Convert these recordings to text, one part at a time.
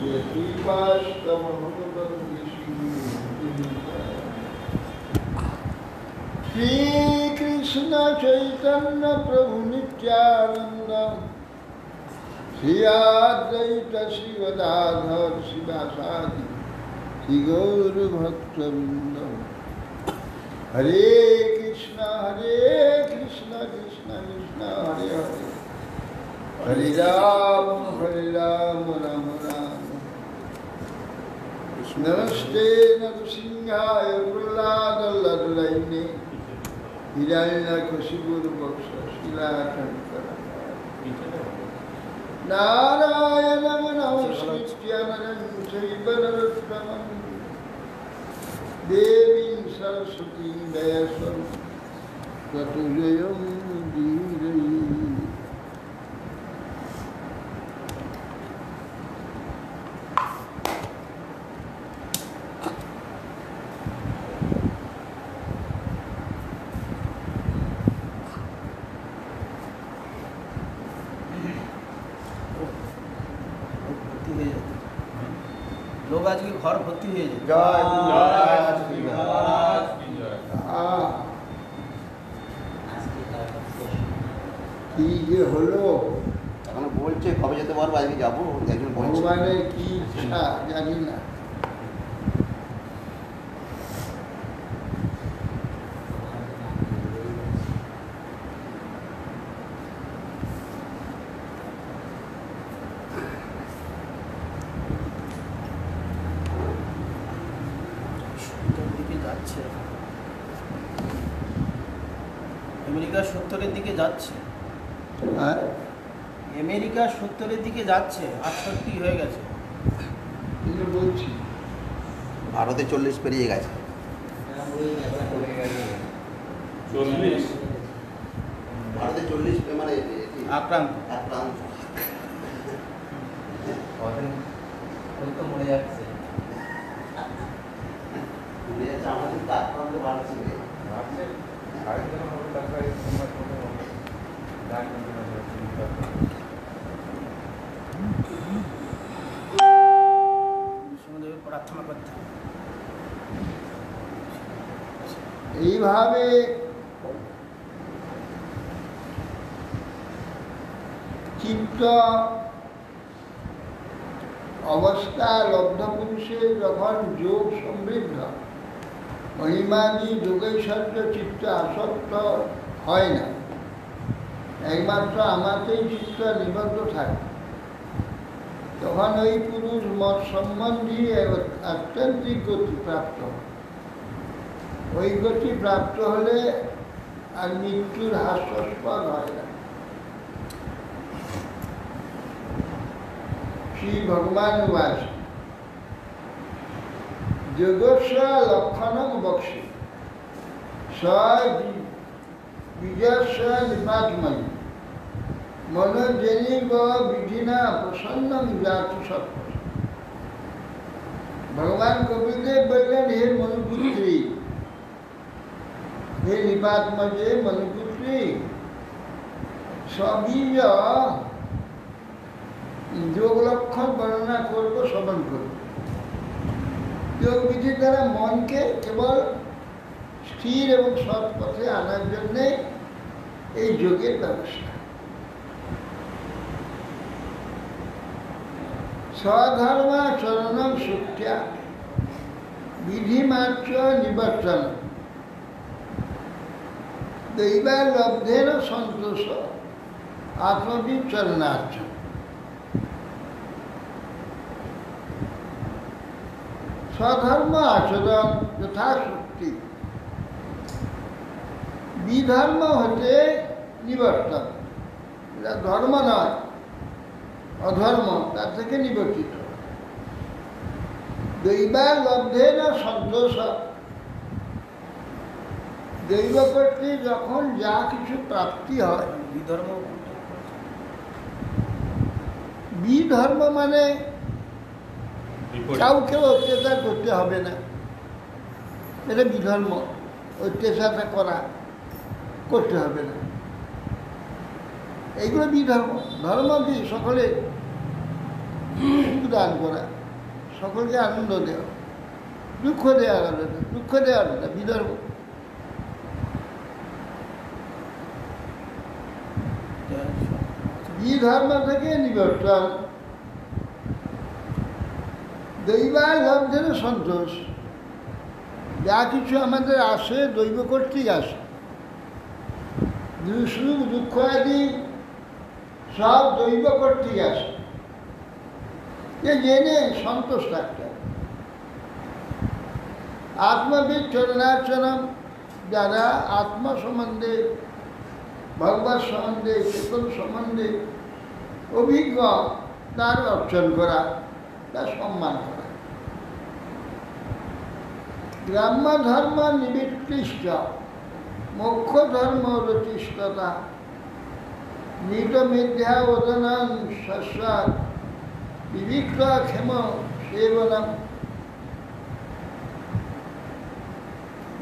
श्री कृष्ण चैतन्य प्रभु नित्यानंद श्री अद्वैत शिवदाधर शिवासादि श्री गौर भक्तवृंद। हरे कृष्ण कृष्ण कृष्ण हरे हरे, हरे राम राम राम। नमस्ते नरसिंहाय प्रह्लादल्लदलैने हिरण्यकशिपुर्वक्ष शिलाशंकराय। नारायणं नमस्कृत्य नरं चैव नरोत्तमं देवीं सरस्वतीं व्यासं ततो जयमुदीरये। लोग आज के घर भर्ती हुए কি যে হলো এখন বলছে কবে যেতে পারবো, আজকে যাবো। একজন ভগবানের কি ইচ্ছা জানি না। আমেরিকা 70-এর দিকে যাচ্ছে। হ্যাঁ, আমেরিকা 70-এর দিকে যাচ্ছে, 68 হয়ে গেছে। কিন্তু বলছি ভারতে 40 পেরিয়ে গেছে। 40 ভারতে 40 মানে আক্রান্ত। মরে যাচ্ছে আমাদের আক্রান্ত বাড়ছে। প্রার্থনা করতে এইভাবে চিত্ত অবস্থা লব্ধ পুরুষের যখন যোগ সমৃদ্ধ মহিমাদি যোগৈশ্বর্য চিত্ত আসক্ত হয় না, একমাত্র আমাতেই চিত্ত নিবদ্ধ থাকে, তখন ওই পুরুষ মত সম্বন্ধী আত্যন্তিক গতি প্রাপ্ত হয়। ওই গতি প্রাপ্ত হলে আর মৃত্যুর হাস্যস্পদ হয় না। শ্রী ভগবান উবাচ যোগস্য লক্ষণং বক্ষ্যে স বীজস্য নিপাতময়ী মনোজনিব বিধিনা প্রসন্নং জাতু সত্য। ভগবান কপিলদেব বললেন, হে মনুপুত্রী, হে নিপাতময়ে মনুপুত্রী, সবীজ যোগ লক্ষণ বর্ণনা করবো, শ্রবণ করবো। যোগ বিধির দ্বারা মনকে কেবল স্থির এবং সৎ পথে আনার জন্যে এই যোগের ব্যবস্থা। স্বধর্মাচরণং সুখ্যা বিধিমাত্র নিবর্তন দৈবালব্ধের সন্তোষ আত্মবিচরণার্থ। স্বধর্ম আচরণ যথাশক্তি, বিধর্ম হতে নিবর্তন, এটা ধর্ম নয়, অধর্ম, তার থেকে নিবর্তিত। দৈবালব্ধের সন্তোষ, দৈব কর্তৃক যখন যা কিছু প্রাপ্তি হয়। বিধর্ম, বিধর্ম মানে কাউকে অত্যাচার করতে হবে না, এটা বিধর্ম। অত্যাচারটা করতে হবে না, এইগুলো বিধর্ম। ধর্ম কি? সকলে সুখ দান করা, সকলকে আনন্দ দেওয়া, দুঃখ দেওয়া গেল না, দুঃখ দেওয়ার না, বিদর্ভ। বিধর্ম থেকে নিবর্তন, দৈবাল লব্ধের সন্তোষ। যা কিছু আমাদের আসে দৈব কর্তৃক আসে, সুখ দুঃখ আদি সব দৈব কর্তৃক আসে, জেনে সন্তোষ থাকতে হবে। আত্মবিদ চরণার্চনম, যারা আত্মা সম্বন্ধে, ভগবত সম্বন্ধে, চেতন সম্বন্ধে অভিজ্ঞ, তার অর্চন করা, তার সম্মান করা। গ্রাম্য ধর্ম নিবৃত্তিশ্চ মোক্ষ ধর্ম রচিষ্ঠতা, মৃত মিথ্যা ওদনং শস্যাৎ বিবিক্ত ক্ষেম সেবনম।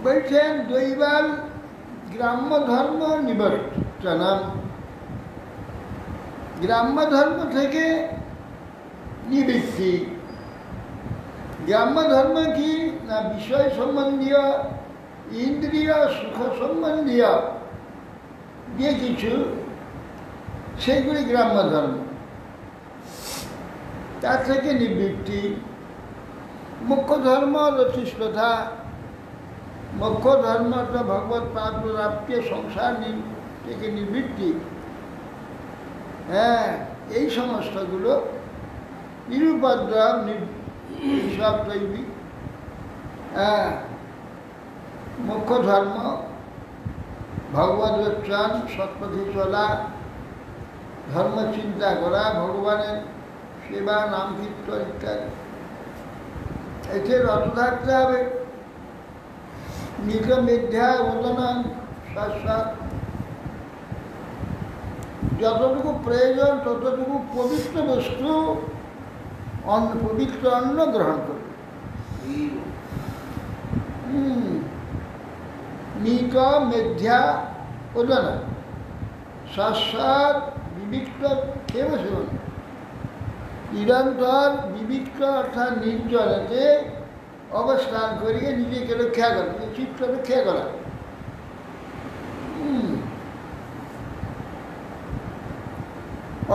বলছেন দৈবাল গ্রাম্য ধর্ম নিবর্তনম, গ্রাম্য ধর্ম থেকে নিবৃত্তি। গ্রাম্য ধর্ম কি না, বিষয় সম্বন্ধীয়, ইন্দ্রিয় সুখ সম্বন্ধীয় যে কিছু, সেইগুলি গ্রাম্য ধর্ম, তার থেকে নিবৃত্তি। মুখ্য ধর্ম রচিষ্ঠতা, মুখ্য ধর্মটা ভগবত প্রাপ্তি, সংসার থেকে নিবৃত্তি। হ্যাঁ, এই সমস্তগুলো নিরুপদ্রব, সব দৈবিক। হ্যাঁ, মুখ্য ধর্ম ভগবত দর্শন, সৎপথে চলা, ধর্ম চিন্তা করা, ভগবানের সেবা, নাম কীর্তন ইত্যাদি, এতে রত থাকতে হবে। নিজ মিথ্যা ওদনং শাশ্বত, যতটুকু প্রয়োজন ততটুকু পবিত্র বস্তু, পবিত্র অন্ন গ্রহণ করবে। নিজ মিথ্যা ওদন শাশ্বত বিবিক্ত ক্ষেম সেবন, নিরন্তর বিবিক্ত অর্থাৎ নির্জনেতে অবস্থান করিয়ে নিজেকে রক্ষা করা, চিত্ত রক্ষা করা।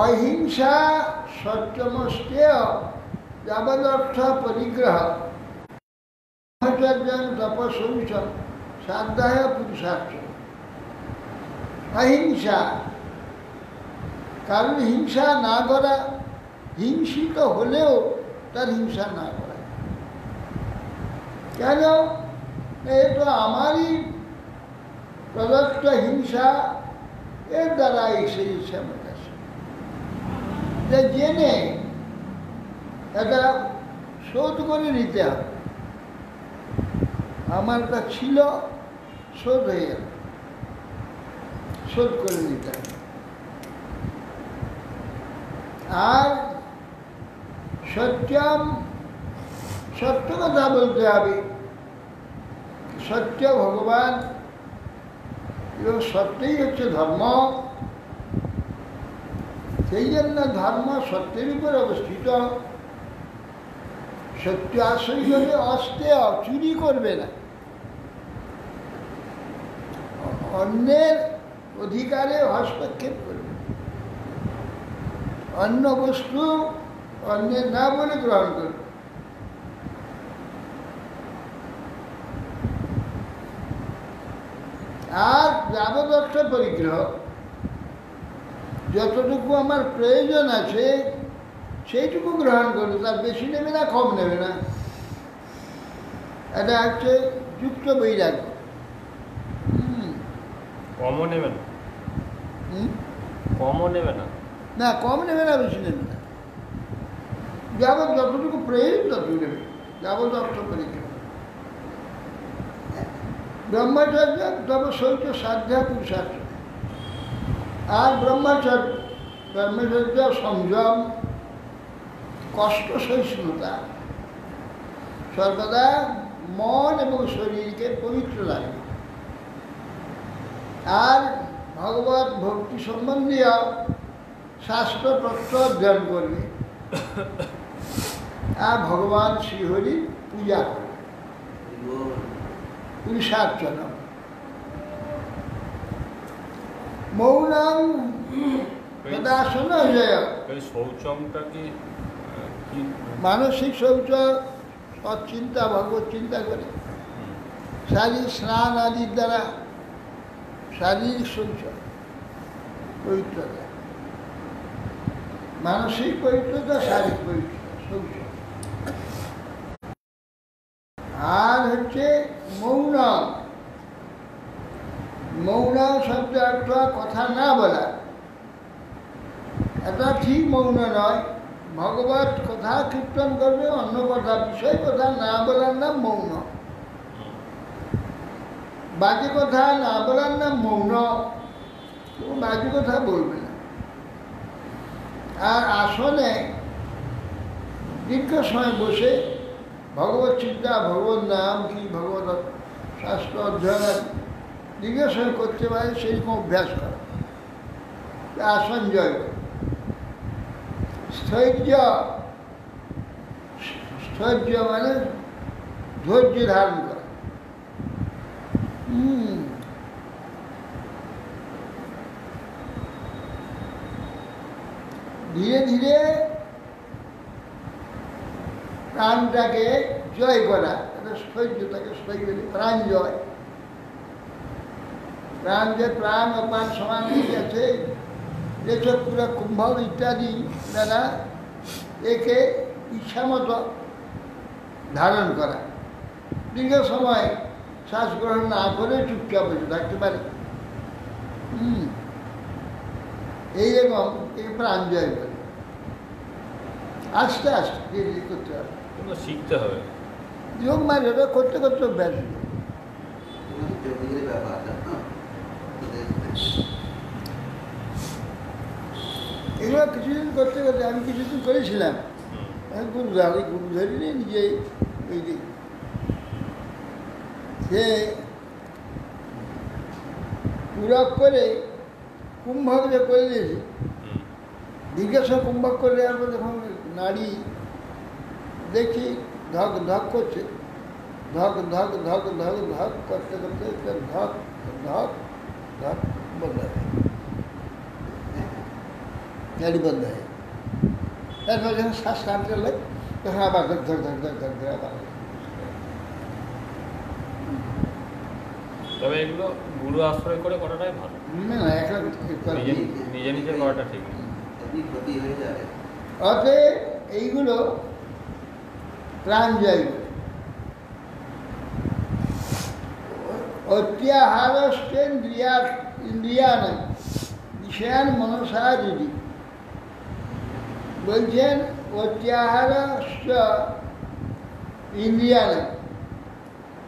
অহিংসা সত্যমস্তেয় যাবদর্থ পরিগ্রহ, তপসৌচ সাধ্যায় পুরুষার্থ। অহিংসা, কারণ হিংসা না করা, হিংসিত হলেও তার হিংসা না করা। কেন? এ তো আমারই প্রদত্ত হিংসা, এর দ্বারা এসেছে আমার কাছে। জেনে এটা শোধ করে নিতে হবে। আমারটা ছিল, শোধ হয়ে গেল, শোধ করে নিতে হবে। আর সত্যম, সত্য কথা বলতে হবে। সত্য ভগবান এবং সত্যই হচ্ছে ধর্ম। সেই জন্য ধর্ম সত্যের উপর অবস্থিত। সত্য আশ্রয় করে অস্তেয়, চুরি করবে না, অন্যের অধিকারে হস্তক্ষেপ করবে, অন্য বস্তু অন্যের না বলে গ্রহণ করবে। আর যাবদর্থ পরিগ্রহ, যতটুকু আমার প্রয়োজন আছে সেইটুকু গ্রহণ করবে, তার বেশি নেবে না, কম নেবে না। এটা হচ্ছে যুক্ত বৈরাগ্য। কমও নেবে না, কমও নেবে না, না কম নেবে না, বেশি নেবে না, যাবৎ যতটুকু প্রয়োজন ততটুকু নেবে। যাবদর্থ পরিগ্রহ। ব্রহ্মচর্য তব শৌচ সাধ্যা পুরুষার্থ। আর ব্রহ্মচর্য সংযম, কষ্ট সহিষ্ণুতা, সর্বদা মন এবং শরীরকে পবিত্র রাখবে। আর ভগবত ভক্তি সম্বন্ধীয় শাস্ত্র তত্ত্ব অধ্যয়ন করবে, আর ভগবান শ্রীহরি পূজা করে পুরুষার্চনা। মৌনং তদাসন জয়। এই শৌচমটা কি কি মানসিক শৌচ সৎচিন্তা ভগবত চিন্তা করে, শারীরিক স্নান আদির দ্বারা শারীরিক শৌচ পবিত্রতা, মানসিক পবিত্রতা, শারীরিক পবিত্রতা শৌচ। আর হচ্ছে মৌন। মৌন শব্দ অর্থ কথা না বলা। এটা ঠিক মৌন নয়। ভগবত কথা কীর্তন করবে, অন্য কথা বিষয় কথা না বলার নাম মৌন। বাকি কথা না বলার নাম মৌন। বাকি কথা বলবে না। আর আসনে দীর্ঘ সময় বসে ভগবত চিন্তা, ভগবত নাম কি ভগবত শাস্ত্র অধ্যয়ন দীর্ঘ সময় করতে পারে, সেইরকম অভ্যাস করা, আসন জয় করে। স্থৈর্য, স্থৈর্য মানে ধৈর্য ধারণ করা। ধীরে ধীরে প্রাণটাকে জয় করা, এটা স্থৈর্যতাকে স্থৈর্য, প্রাণ জয়। প্রাণ যে প্রাণ অপান সমান হয়ে গেছে, যেসব পুরো কুম্ভ ইত্যাদি দ্বারা একে ইচ্ছামতো ধারণ করা, দীর্ঘ সময় শ্বাস গ্রহণ না করে চুপচাপ বসে থাকতে পারে। এইরকম এই প্রাণ জয় করে আস্তে আস্তে ধীরে ধীরে করতে হবে, শিখতে হবে। যোগ মানে ওটা করতে করতে অভ্যাস। এগুলো কিছুদিন করতে করতে আমি কিছুদিন করেছিলাম। গুরু ধরি নিয়ে নিজেই ওই দিক সে পূরক করে কুম্ভক যে করে দিয়েছে, জিজ্ঞাসা কুম্ভক করে দেওয়ার পর যখন নাড়ি দেখি ধক ধক করছে, ধক ধক ধক ধক ধক করতে করতে ধক ধক ধক বন্ধ হয়, নাড়ি বন্ধ হয়। তারপর যখন শ্বাস টানতে লাগে তখন আবার ধক ধক ধক ধক ধক ধরে আবার। তবে এগুলো গুরু আশ্রয় করে করাটাই ভালো, না এখন নিজে নিজে করাটা ঠিক না। অতএব এইগুলো প্রাণ জয় করে। অত্যাহারষ্টেন্দ্রিয়ান বিষয়ান মনসা যদি বলছেন, অত্যাহারশ্চ ইন্দ্রিয়ান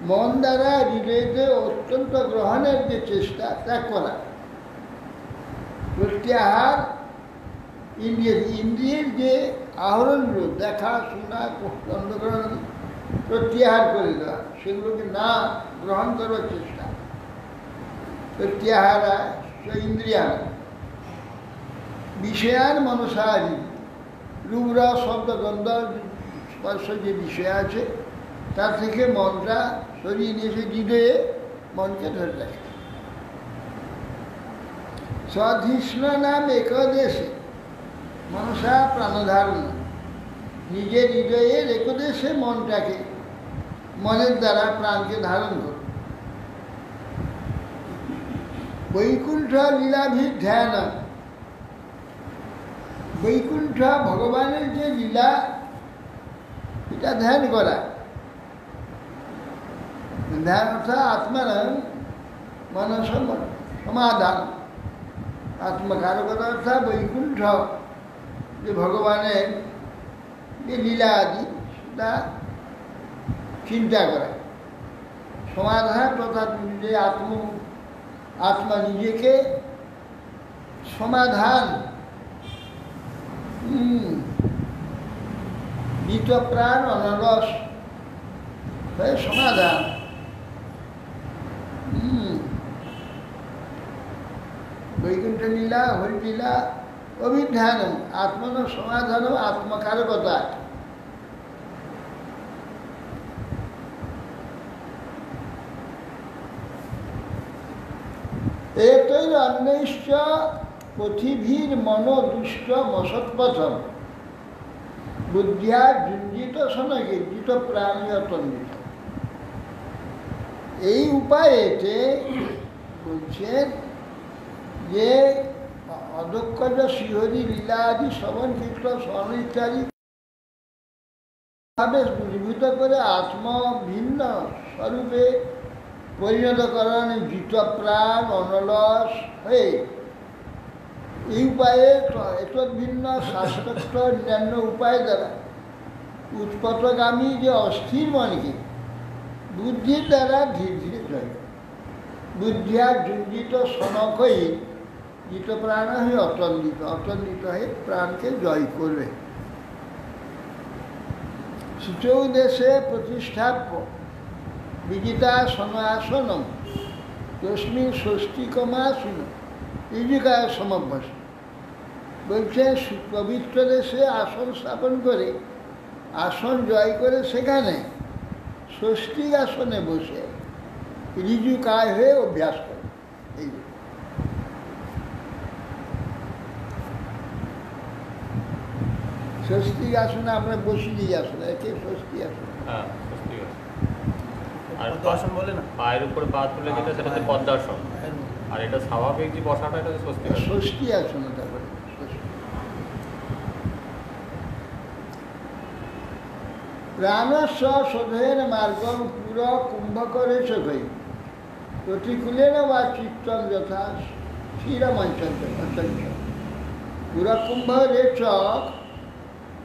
মন দ্বারা হৃদয়তে অত্যন্ত গ্রহণের যে চেষ্টা ত্যাগ করা। প্রত্যাহার ইন্দ্রিয়ের যে আহরণগুলো দেখা শোনা অন্ধকরণ প্রত্যাহার করে দেওয়া, সেগুলোকে না গ্রহণ করবার চেষ্টা। প্রত্যাহারা ইন্দ্রিয়া বিষয়ান মনসারি, রূপরা শব্দ গন্ধ স্পর্শ যে বিষয় আছে তার থেকে মনটা সরিয়ে নিয়ে এসে হৃদয়ে মনকে ধরে রাখে। স্বধিষ্ণ নাম একদেশে মনসা প্রাণধারণ, নিজের হৃদয়ের একদেশে মনটাকে, মনের দ্বারা প্রাণকে ধারণ করে। বৈকুণ্ঠ লীলাভির ধ্যান, বৈকুণ্ঠ ভগবানের যে লীলা এটা ধ্যান করা। ধ্যান অর্থাৎ আত্মার মনস সমাধান, আত্মকারকতা অর্থাৎ বৈকুণ্ঠ যে ভগবানের যে লীলা আদি সেটা চিন্তা করা। সমাধান তথা যে আত্মা নিজেকে সমাধান, মৃত প্রাণ অনরস হয়ে সমাধান। বৈকুণ্ঠ লীলা, হরিলীলা অভিধ্যানম আত্মন সমাধানম আত্মকারকতা। এতৈর অন্যৈশ্চ পথিভীর মনোদুষ্ট মসৎপথম বুদ্ধিয়া যুঞ্জিত সনগিত প্রাণীয়তন্বিত। এই উপায়েতে বলছেন যে অদক্ষজ শ্রীহরি লীলা আদি শ্রবণ কীর্তন স্মরণ ইত্যাদি ভাবে উদ্ভূত করে আত্মভিন্ন স্বরূপে পরিণত করেন জিতপ্রাণ অনলস হয়ে। এই উপায়ে এতদ্ভিন্ন শাস্ত্রোক্ত অন্যান্য উপায় দ্বারা উৎপতগামী যে অস্থির মনকে বুদ্ধির দ্বারা ধীরে ধীরে জয় করে। বুদ্ধিয়া যুঞ্জিত সনক হয়ে জিত প্রাণ হয়ে অতন্দিত, অতন্দিত হয়ে প্রাণকে জয় করবে। শুচৌ দেশে প্রতিষ্ঠাপ্য বিজিতা সনাসনম তস্মিন ষষ্ঠীকমাসন ইজিকায় সমভ্যাস। বলছে পবিত্র দেশে আসন স্থাপন করে, আসন জয় করে সেখানে ষষ্ঠী আসনে বসে ঋজু কায় হয়ে অভ্যাস করে। এই ষষ্ঠী আসনে আমরা বসি দিই, আসলে একে ষষ্ঠী আসন। হ্যাঁ, স্বস্তি আছে। আর পদ্মাসন বলে না? পায়ের উপরে পা তুলে যেটা সেটা হচ্ছে পদ্মাসন। আর এটা স্বাভাবিক যে বসাটা এটা হচ্ছে স্বস্তি আসন। ষষ্ঠী আসন তারপরে প্রাণস্ব শোধেন মার্গম পুর কুম্ভকরে শোধই প্রতিকূলেন বা চিত্তম যথা ক্ষীরমঞ্চঞ্চল। পুরকুম্ভ রেচক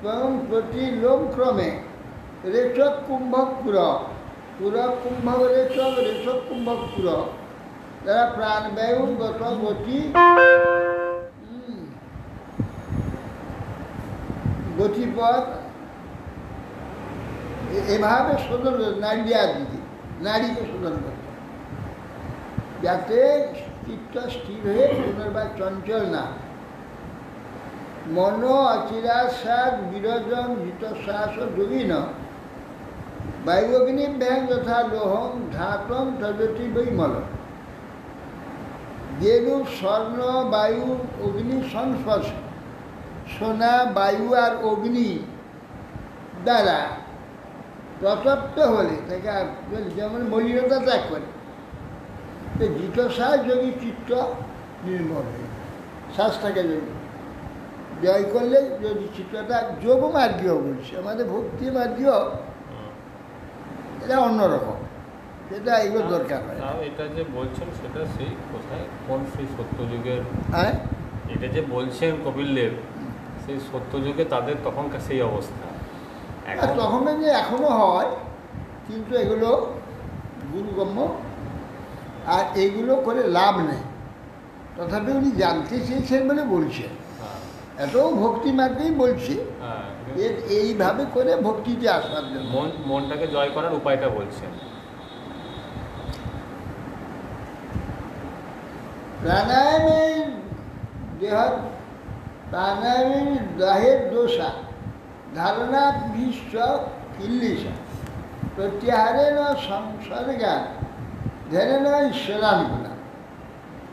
এবং প্রতিলোম ক্রমে রেচক কুম্ভক পুর, পুরকুম্ভ রেচক, রেচক কুম্ভক পুর যারা প্রাণবায়ু গত গতি গতিপথ এভাবে শোধন নারীর দিকে, নারীকে শোধন করতে, যাতে চিত্ত স্থির হয়ে পুনর্বার চঞ্চল না। মন অচিরাশ্বাস বিরজম জিতশ্বাস যোগীন বায়ুগ্নিভ্যাং যথা লোহং ধাতম তজতি বৈমল। যেরূপ স্বর্ণ বায়ু অগ্নি সংস্পর্শ, সোনা বায়ু আর অগ্নি দ্বারা প্রতপ্ত হলে তাকে যেমন মলিনতা ত্যাগ করে, তো জিতশ্বাস যোগী চিত্ত নির্মল হয়ে শ্বাসটাকে যোগী জয় করলে যদি চিত্রটা যোগ মার্গীয় বলছে, আমাদের ভক্তি মার্গীয় এটা অন্যরকম, সেটা এগুলো দরকার হয়। এটা যে বলছেন সেটা সেই কোথায়, কোন সেই সত্যযুগের? হ্যাঁ, এটা যে বলছেন কপিলদেব, সেই সত্যযুগে তাদের তখনকার সেই অবস্থা। তখন যে এখনো হয়, কিন্তু এগুলো গুরুগম্য আর এগুলো করে লাভ নেই। তথাপি উনি জানতে চেয়েছেন বলে বলছেন, এত ভক্তি মার্গেই বলছে এইভাবে করে ভক্তিতে আসার জন্য, মনটাকে জয় করার উপায়টা বলছেন। প্রাণায়ামের দেহের দোষা ধারণা বিশ্ব কিল্লিশা প্রত্যাহারে ন সংসর্গা ধ্যানে ন ঈশ্বরানুগুণা।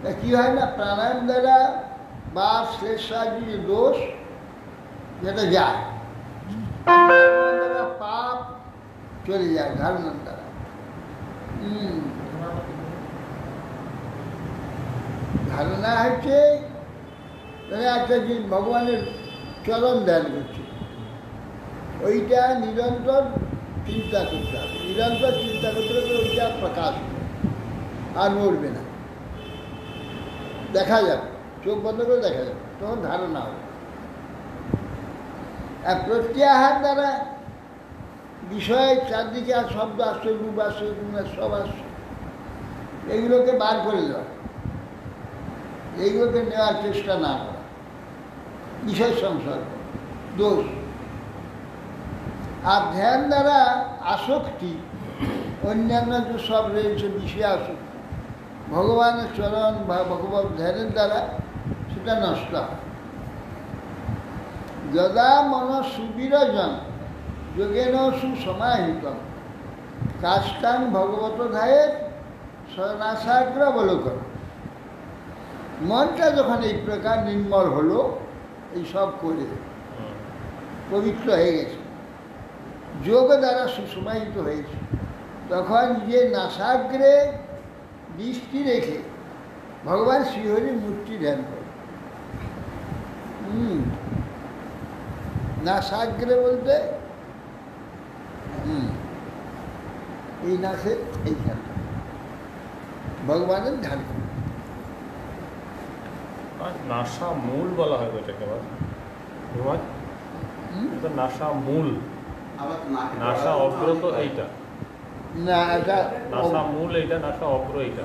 তা কী হয় না, প্রাণায়াম দ্বারা বা শ্লেষাদি দোষ যেটা যায়, দ্বারা পাপ চলে যায় ধারণার দ্বারা। ধারণা হচ্ছে একটা যে ভগবানের চরণ ধ্যান করছে, ওইটা নিরন্তর চিন্তা করতে হবে, নিরন্তর চিন্তা করতে করতে ওইটা প্রকাশ হবে আর নড়বে না, দেখা যাবে, চোখ বন্ধ করে দেখা যাবে, তখন ধারণা হবে। আর প্রত্যাহার দ্বারা বিষয় চারদিকে আর শব্দ আসছে, রূপ আসছে, সব আসছে, এইগুলোকে বার করে দেওয়া, এইগুলোকে নেওয়ার চেষ্টা না করা, বিষয় সংসর্গ দোষ। আর ধ্যান দ্বারা আসক্তি, অন্যান্য যে সব রয়েছে বিষয়ে আসক্তি, ভগবানের চরণ বা ভগবত ধ্যানের দ্বারা সেটা নষ্ট হয়। যদা মন সুবিরজন যোগেন সুসমাহিতম কাষ্টাং ভগবত ধায়ের নাসাগ্র অবলোকন। মনটা যখন এই প্রকার নির্মল হলো, এই সব করে পবিত্র হয়ে গেছে, যোগ দ্বারা সুসমাহিত হয়েছে, তখন নিজের নাসাগ্রে দৃষ্টি রেখে ভগবান শ্রীহরির মূর্তি ধ্যান করে। নাসাগ্রে বলতে এই নাসের এইখানটা ভগবানের ধ্যান করে। আর নাসা মূল বলা হয় এটাকে আবার বিমল? এটা নাসা মূল, আবার নাকে নাসা অগ্র তো এইটা, না এটা নাসা মূল এইটা, নাসা অগ্র এইটা।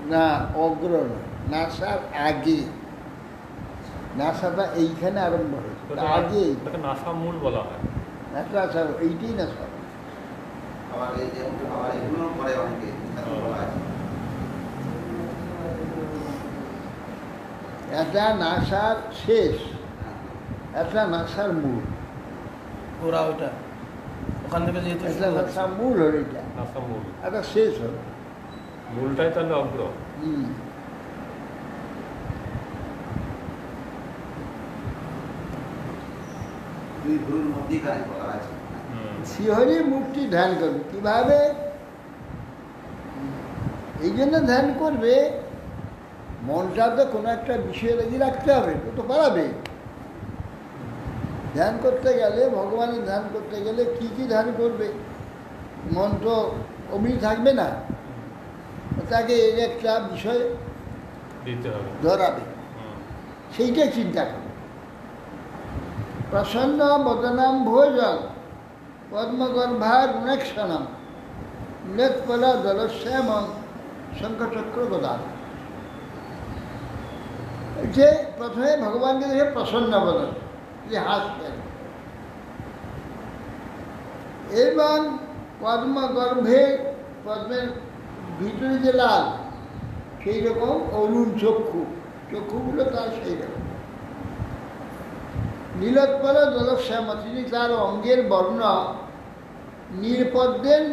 না, অগ্র না, নাসার আগে। নাসাটা এইখানে আরম্ভ হয়েছে, এটা- আগে এটাকে নাসা মূল বলা হয়। নাসা এইটাই নাসা। আবার এই যে আবার এগুলো করে অনেকে বলা আছে। এটা নাসার শেষ, এটা নাসার মূল। ওরা ওইটা ওখান থেকে যেহেতু এটা নাসার মূল হলো, এটা নাসা মূল, এটা শেষ হলো। মূলটাই তাহলে অগ্র। দুই গুরুর মধ্যেখানে বলা আছে। শ্রীহরি মূর্তি ধ্যান করবে কিভাবে? এই জন্য ধ্যান করবে, মনটা তো কোনো একটা বিষয়ে লেগে রাখতে হবে, ও তো পারাবে। ধ্যান করতে গেলে, ভগবানের ধ্যান করতে গেলে কি কি ধ্যান করবে? মন তো অমনি থাকবে না, তাকে এর একটা বিষয় দিতে হবে। ধরাবে, সেইটাই চিন্তা করবে। প্রসন্ন বদনাম ভোজন পদ্মগর্ভা গুণেক্ষণম লেৎপলা দলশ্যামম শঙ্খচক্র গদা। যে প্রথমে ভগবানকে দেখে প্রসন্ন বদন, যে হাসতেন, এবং পদ্মগর্ভে, পদ্মের ভিতরে যে লাল, সেই রকম অরুণ চক্ষু, চক্ষুগুলো তার সেই রকম। নীলোৎপল জলশ্যাম, তিনি তার অঙ্গের বর্ণ নীলপদ্মের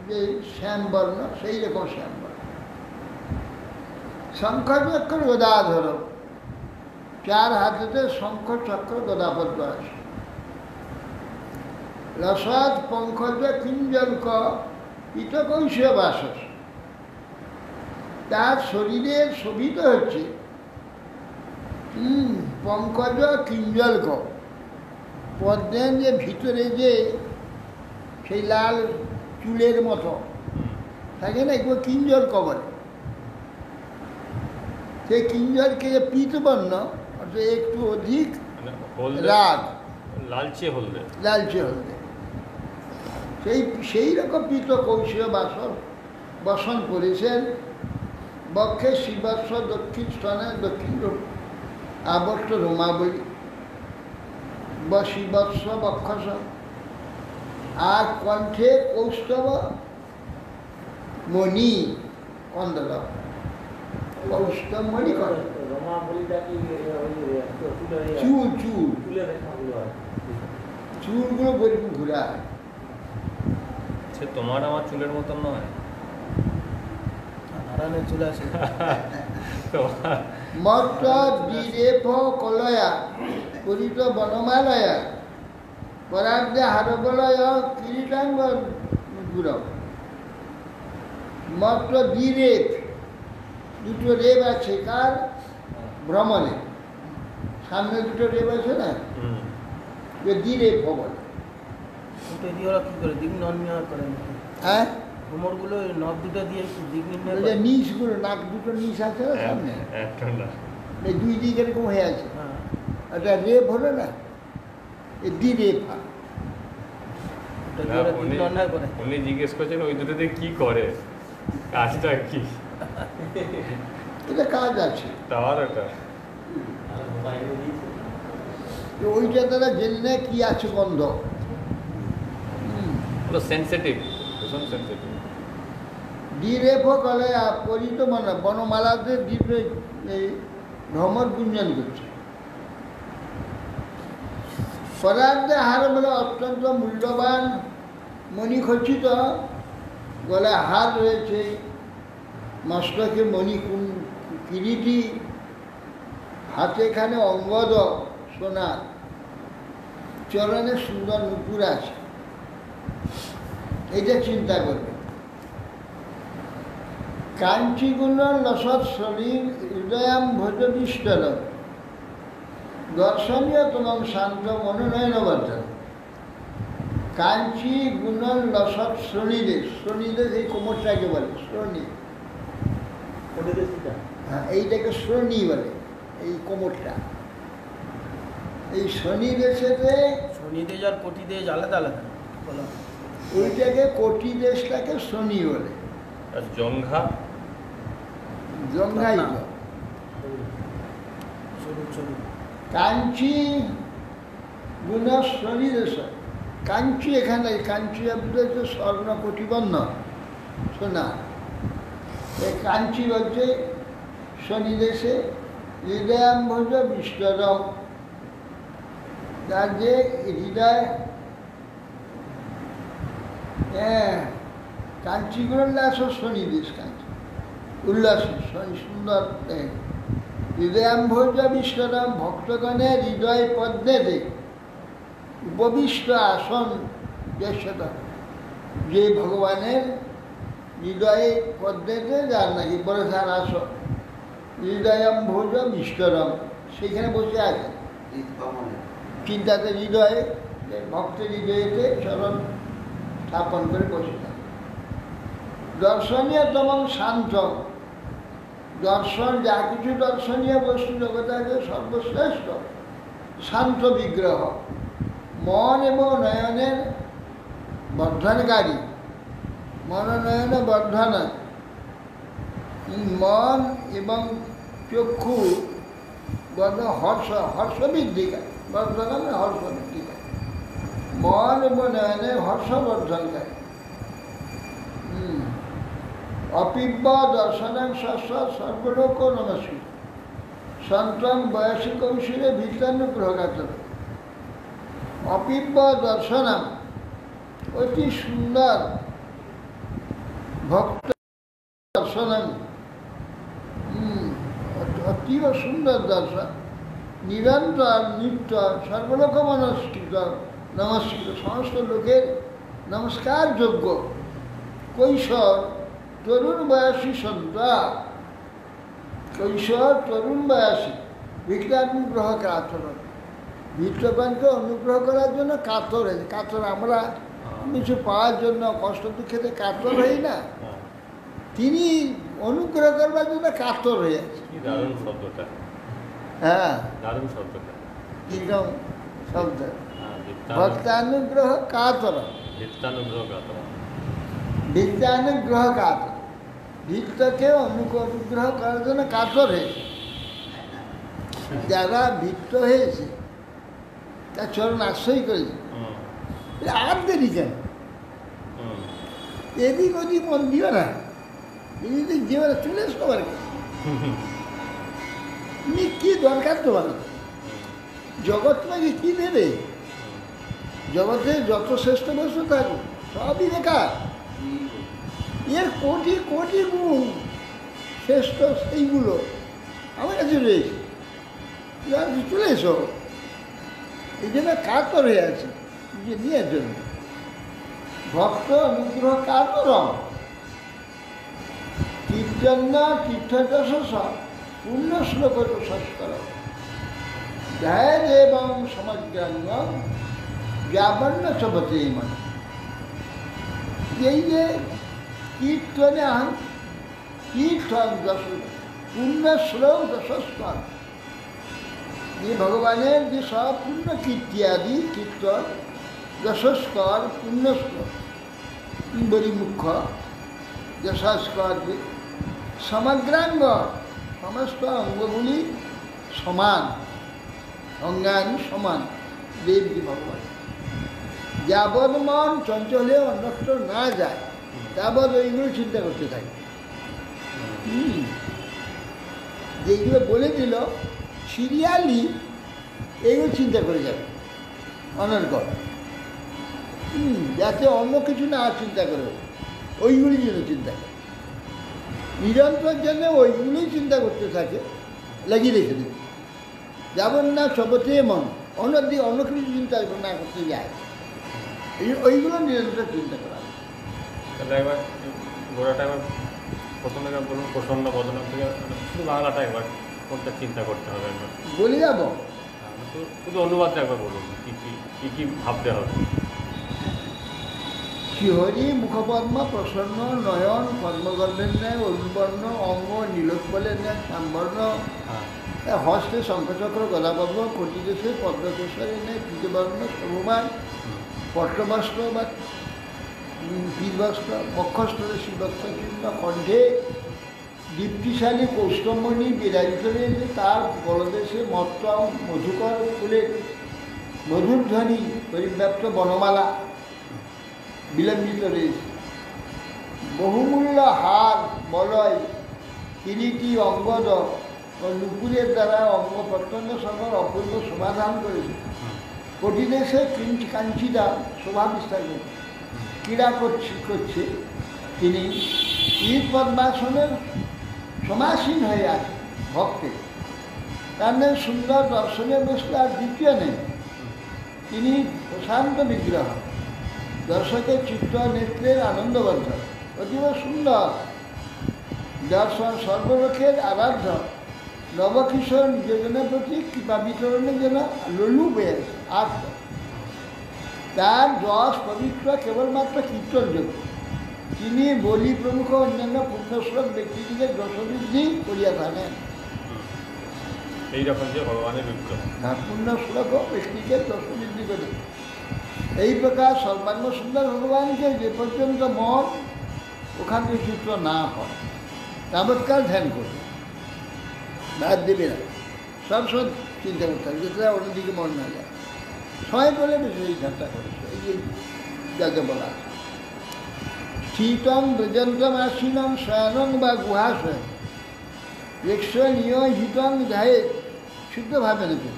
যে শ্যাম বর্ণ, সেই রকম শ্যাম বর্ণ। শঙ্খ চক্র গদাধর, চার হাতেতে শঙ্খ চক্র গদাপদ্ম আছে। রসাদ পঙ্কজ কিঞ্জলক পিতকৈশ বাসস, তার শরীরের শোভিত হচ্ছে পঙ্কজ কিঞ্জলক, পদ্মের যে ভিতরে যে সেই লাল চুলের মতো থাকে না, এগুলো কিঞ্জলক বলে। সেই কিঞ্জলকে যে পীতবর্ণ, অর্থাৎ একটু অধিক মানে হলদে, রাগ, লালচে হলদে। লালচে হলদে, সেই রকম পীত কৌশীয় বাসন বসন করেছেন। বক্ষে শিবস্ব, দক্ষিণ স্তনে দক্ষিণ আবর্ত রোমাবলী, শিবস্ব বক্ষস, আর কণ্ঠে কৌস্তব মণি কন্দল, কৌস্তব মণি কন্দল, চুল চুল চুলগুলো বরফু ঘুরা। সে তোমার আমার চুলের মতন নয়। নারায়ণের চলে আসে। তোমার মত দিরেফ কলয়া পরিত বনমালয়া পরার্ধে হারবলয় কিরীটাঙ্গ গুরব। মত দ্বিরেফ, দুটো রেব আছে কার? ভ্রমণে সামনে দুটো রেব আছে না, যে দ্বিরেফ বলে। ওটা দিয়ে ওরা কী করে দিক নির্ণয় করে? হ্যাঁ, ভ্রমরগুলো ওই নখ দুটো দিয়ে কি দিক নির্ণয় ওই করে? যে নিশগুলো, নাক দুটো নিশ আছে না সামনে, একটা না, এই দুই দিক এরকম হয়ে আছে। হ্যাঁ, একটা রেপ হলো না, এই দ্বিরেফ। ওটা দিয়ে ওরা দিক নির্ণয় করে। উনি জিজ্ঞেস করছেন ওই দুটোতে কি করে, কাজটা কি? এটা কাজ আছে, টাওয়ার ওটা। তো ওইটা তারা জেনে নেয় কী আছে গন্ধ। ওটা সেন্সিটিভ, ভীষণ সেন্সিটিভ। দ্বিরেফ কলে পরিত বনমালাতে দ্বীপে এই ভ্রমর গুঞ্জন করছে। পদার্থে হার বলে অত্যন্ত মূল্যবান মণিখচিত, গলায় হার রয়েছে, মস্তকে কিরীটি, হাতে এখানে অঙ্গদ সোনার, চরণে সুন্দর নুপুর আছে। এটা চিন্তা করবে। কাঞ্চিগুণ লসৎ শরীর হৃদয়াম ভোজ বিষ্টল দর্শনীয় তোমার শান্ত মনোনয়ন বর্ধন। কাঞ্চি গুণন লসৎ শ্রণীদেশ, শ্রণীদেশ এই কোমরটাকে বলে শ্রণী। হ্যাঁ, এইটাকে শ্রণী বলে, এই কোমরটা। এই শনি দেশেতে, শনিদেশ আর কোটিদেশ আলাদা আলাদা বলা হয়। ওইটাকে কোটি দেশটাকে শনি বলে। আর জঙ্ঘা জঙ্ঘাই তো। সরু সরু কাঞ্চি গুণ শনি দেশ, কাঞ্চি এখানে, কাঞ্চি হচ্ছে স্বর্ণ কোটিবর্ণ সোনা। এই কাঞ্চি বলছে শনি দেশে হৃদয়াম্ভজ বিশ্বরম, যার যে হৃদয় কাঞ্চিগুলো উল্লাস শনি দেশ, কাঞ্চি উল্লাস শনি সুন্দর হৃদয়াম্ভজ বিশ্বরম। ভক্তগণের হৃদয় পদ্মেতে উপবিষ্ট আসন জ্যেষ্ঠতা, যে ভগবানের হৃদয়ে পদ্মেতে যার নাকি বড়সার আসন, হৃদয়াম্ভজ বিশ্বরম, সেখানে বসে আছে। চিন্তাতে হৃদয়ে, ভক্তের হৃদয়েতে চরণ স্থাপন করে বসে থাকে। দর্শনীয় তমং শান্ত, দর্শন যা কিছু দর্শনীয় বস্তু জগতে আছে সর্বশ্রেষ্ঠ শান্ত বিগ্রহ, মন এবং নয়নের বর্ধনকারী, মনোনয়ন বর্ধন, মন এবং চক্ষু হর্ষ বৃদ্ধিকারী, বর্ধন মানে হর্ষ বৃদ্ধিকারী, মন এবং নয়নে হর্ষবর্ধনকারী। অপিব্য দর্শনাং শস্য সর্বলোক নমস্কৃত, সন্তান বয়সী কৌশলে ভিত্তানুগ্রহগাতর। অপিব্য দর্শনাম, অতি সুন্দর ভক্ত দর্শনাম, অতীব সুন্দর দর্শন, নিরন্তর নিত্য সর্বলোক নমস্কৃত, নমস্কৃত সমস্ত লোকের নমস্কারযোগ্য। কৈশোর তরুণ বয়সী সন্তা, কৈশোর তরুণ বয়সী ভিক্ষানুগ্রহ কাতর, ভিক্ষগণকে অনুগ্রহ করার জন্য কাতর হয়েছে। কাতর আমরা কিছু পাওয়ার জন্য কষ্ট দুঃখেতে কাতর হই না, তিনি অনুগ্রহ করবার জন্য কাতর হয়ে আছে। দারুণ শব্দটা, হ্যাঁ দারুণ শব্দটা, কিরকম শব্দ, ভক্তানুগ্রহ কাতর, নিত্যানুগ্রহ গাতরা। বিদ্যানুগ্রহ কাতর, ভিত্তকে অনুগ্রহ করার জন্য কাতর হয়েছে। যারা ভিত্ত হয়েছে তার চরণ আশ্রয় করেছে, আর দেরি কেন, এদিক ওদিক মন দিও না, এদিক জীবনে চলে এসো আর কি, কি দরকার তোমার, জগৎ তোমাকে কি দেবে, জগতে যত শ্রেষ্ঠ বস্তু থাকুক সবই বেকার, এর কোটি কোটি গুণ শ্রেষ্ঠ সেইগুলো আমার কাছে রয়েছে, চলে এসো। এই জন্য কাতর হয়ে আছে যে নিয়ে জন্য ভক্ত অনুগ্রহ কাতর, কীর্তন্য তীর্থযশ পূর্ণ শ্লোক সংস্কার, ধ্যান এবং সমগ্রাঙ্গ ব্যাবন্ন চবতে মানে। এই যে কীর্তনে কীর্তন যশ পূর্ণ শ্লোক যশস্কর, যে ভগবানের যে সব পূর্ণ কীর্তি আদি কীর্তন যশস্কর পূর্ণ শ্লোক বলি মুখ্য যশস্কর, সমগ্রাঙ্গ সমস্ত অঙ্গগুলি সমান, অঙ্গানি সমান দেবী ভগবান। যাবৎ মন চঞ্চলে অন্যত্র না যায় তাবৎ ওইগুলো চিন্তা করতে থাকে। যেগুলো বলে দিল সিরিয়ালি এইগুলো চিন্তা করে যাবে, অনর্গল। যাতে অন্য কিছু না চিন্তা করে, ওইগুলি যেন চিন্তা করে, নিরন্তর যেন ওইগুলি চিন্তা করতে থাকে, লাগিয়ে রেখে দেবে। যেমন না সবতে মন অন্যদিকে অন্য কিছু চিন্তা না করতে যায়, ওইগুলো নিরন্তর চিন্তা করা। তাহলে একবার গোড়াটা একবার প্রথমে বলুন, প্রসন্ন বদন থেকে শুধু বাংলাটা একবার কোনটা চিন্তা করতে হবে একবার বলে যাব। শুধু অনুবাদটা একবার বলুন, কী কী কী কী ভাবতে হবে। শিহরি মুখপদ্ম প্রসন্ন নয়ন পদ্মগন্ধের ন্যায় অরুণবর্ণ অঙ্গ নীলোৎপলের ন্যায় শ্যামবর্ণ হ্যাঁ, হস্তে শঙ্খচক্র গদাপদ্ম কটিদেশে পদ্মকেশ্বরের ন্যায় পীতবর্ণ শোভমান পট্টবস্ত্র বা পীতবস্ত্র বক্ষস্থলে শিবক্ষচিহ্ন কণ্ঠে দীপ্তিশালী কৌষ্টমণি বিরাজিত রয়েছে, তার গলদেশে মত্ত মধুকর ফুলের মধুর ধ্বনি পরিব্যাপ্ত বনমালা বিলম্বিত রয়েছে। বহুমূল্য হার বলয় কিরীটি অঙ্গদ ও নুপুরের দ্বারা অঙ্গ প্রত্যঙ্গ সকল অপূর্ব শোভাধান করেছে। কটিদেশে কাঞ্চিদা শোভা বিস্তার করছে, ক্রীড়া করছে তিনি। ঈদ পদ্মাসনের সমাসীন হয়ে আছে ভক্তের, তার নেই সুন্দর দর্শনের বস্তু আর দ্বিতীয় নেই। তিনি প্রশান্ত বিগ্রহ, দর্শকের চিত্ত নেত্রের আনন্দবর্ধক, অতীব সুন্দর দর্শন, সর্বলোকের আরাধ্য নবকিশোর যোজনের প্রতি কৃপা বিতরণের জন্য লোলুপ হয়ে আছে। আর তার যশ পবিত্র কেবলমাত্র কীর্তনযোগ্য। তিনি বলি প্রমুখ অন্যান্য পুণ্যশ্লোক ব্যক্তিটিকে যশবৃদ্ধি করিয়া থাকেন। এইরকম যে ভগবানের বিগ্রহ, পুণ্যশ্লোক ব্যক্তিকে যশবৃদ্ধি করে। এই প্রকার সর্বাঙ্গ সুন্দর ভগবানকে যে পর্যন্ত মন ওখান থেকে চিত্র না হয় তাবৎকাল ধ্যান করবে, বাদ দেবে না। সবসময় চিন্তা করতে হবে যাতে অন্যদিকে মন না যায়। সবাই বলে বেশি এই ধ্যানটা করেছে, এই যে যাকে বলা আছে শীতম ব্রজন্তম আসীনম শয়নং বা গুহাশয় প্রেক্ষণীয় হিতং যায় শুদ্ধভাবে নেবে।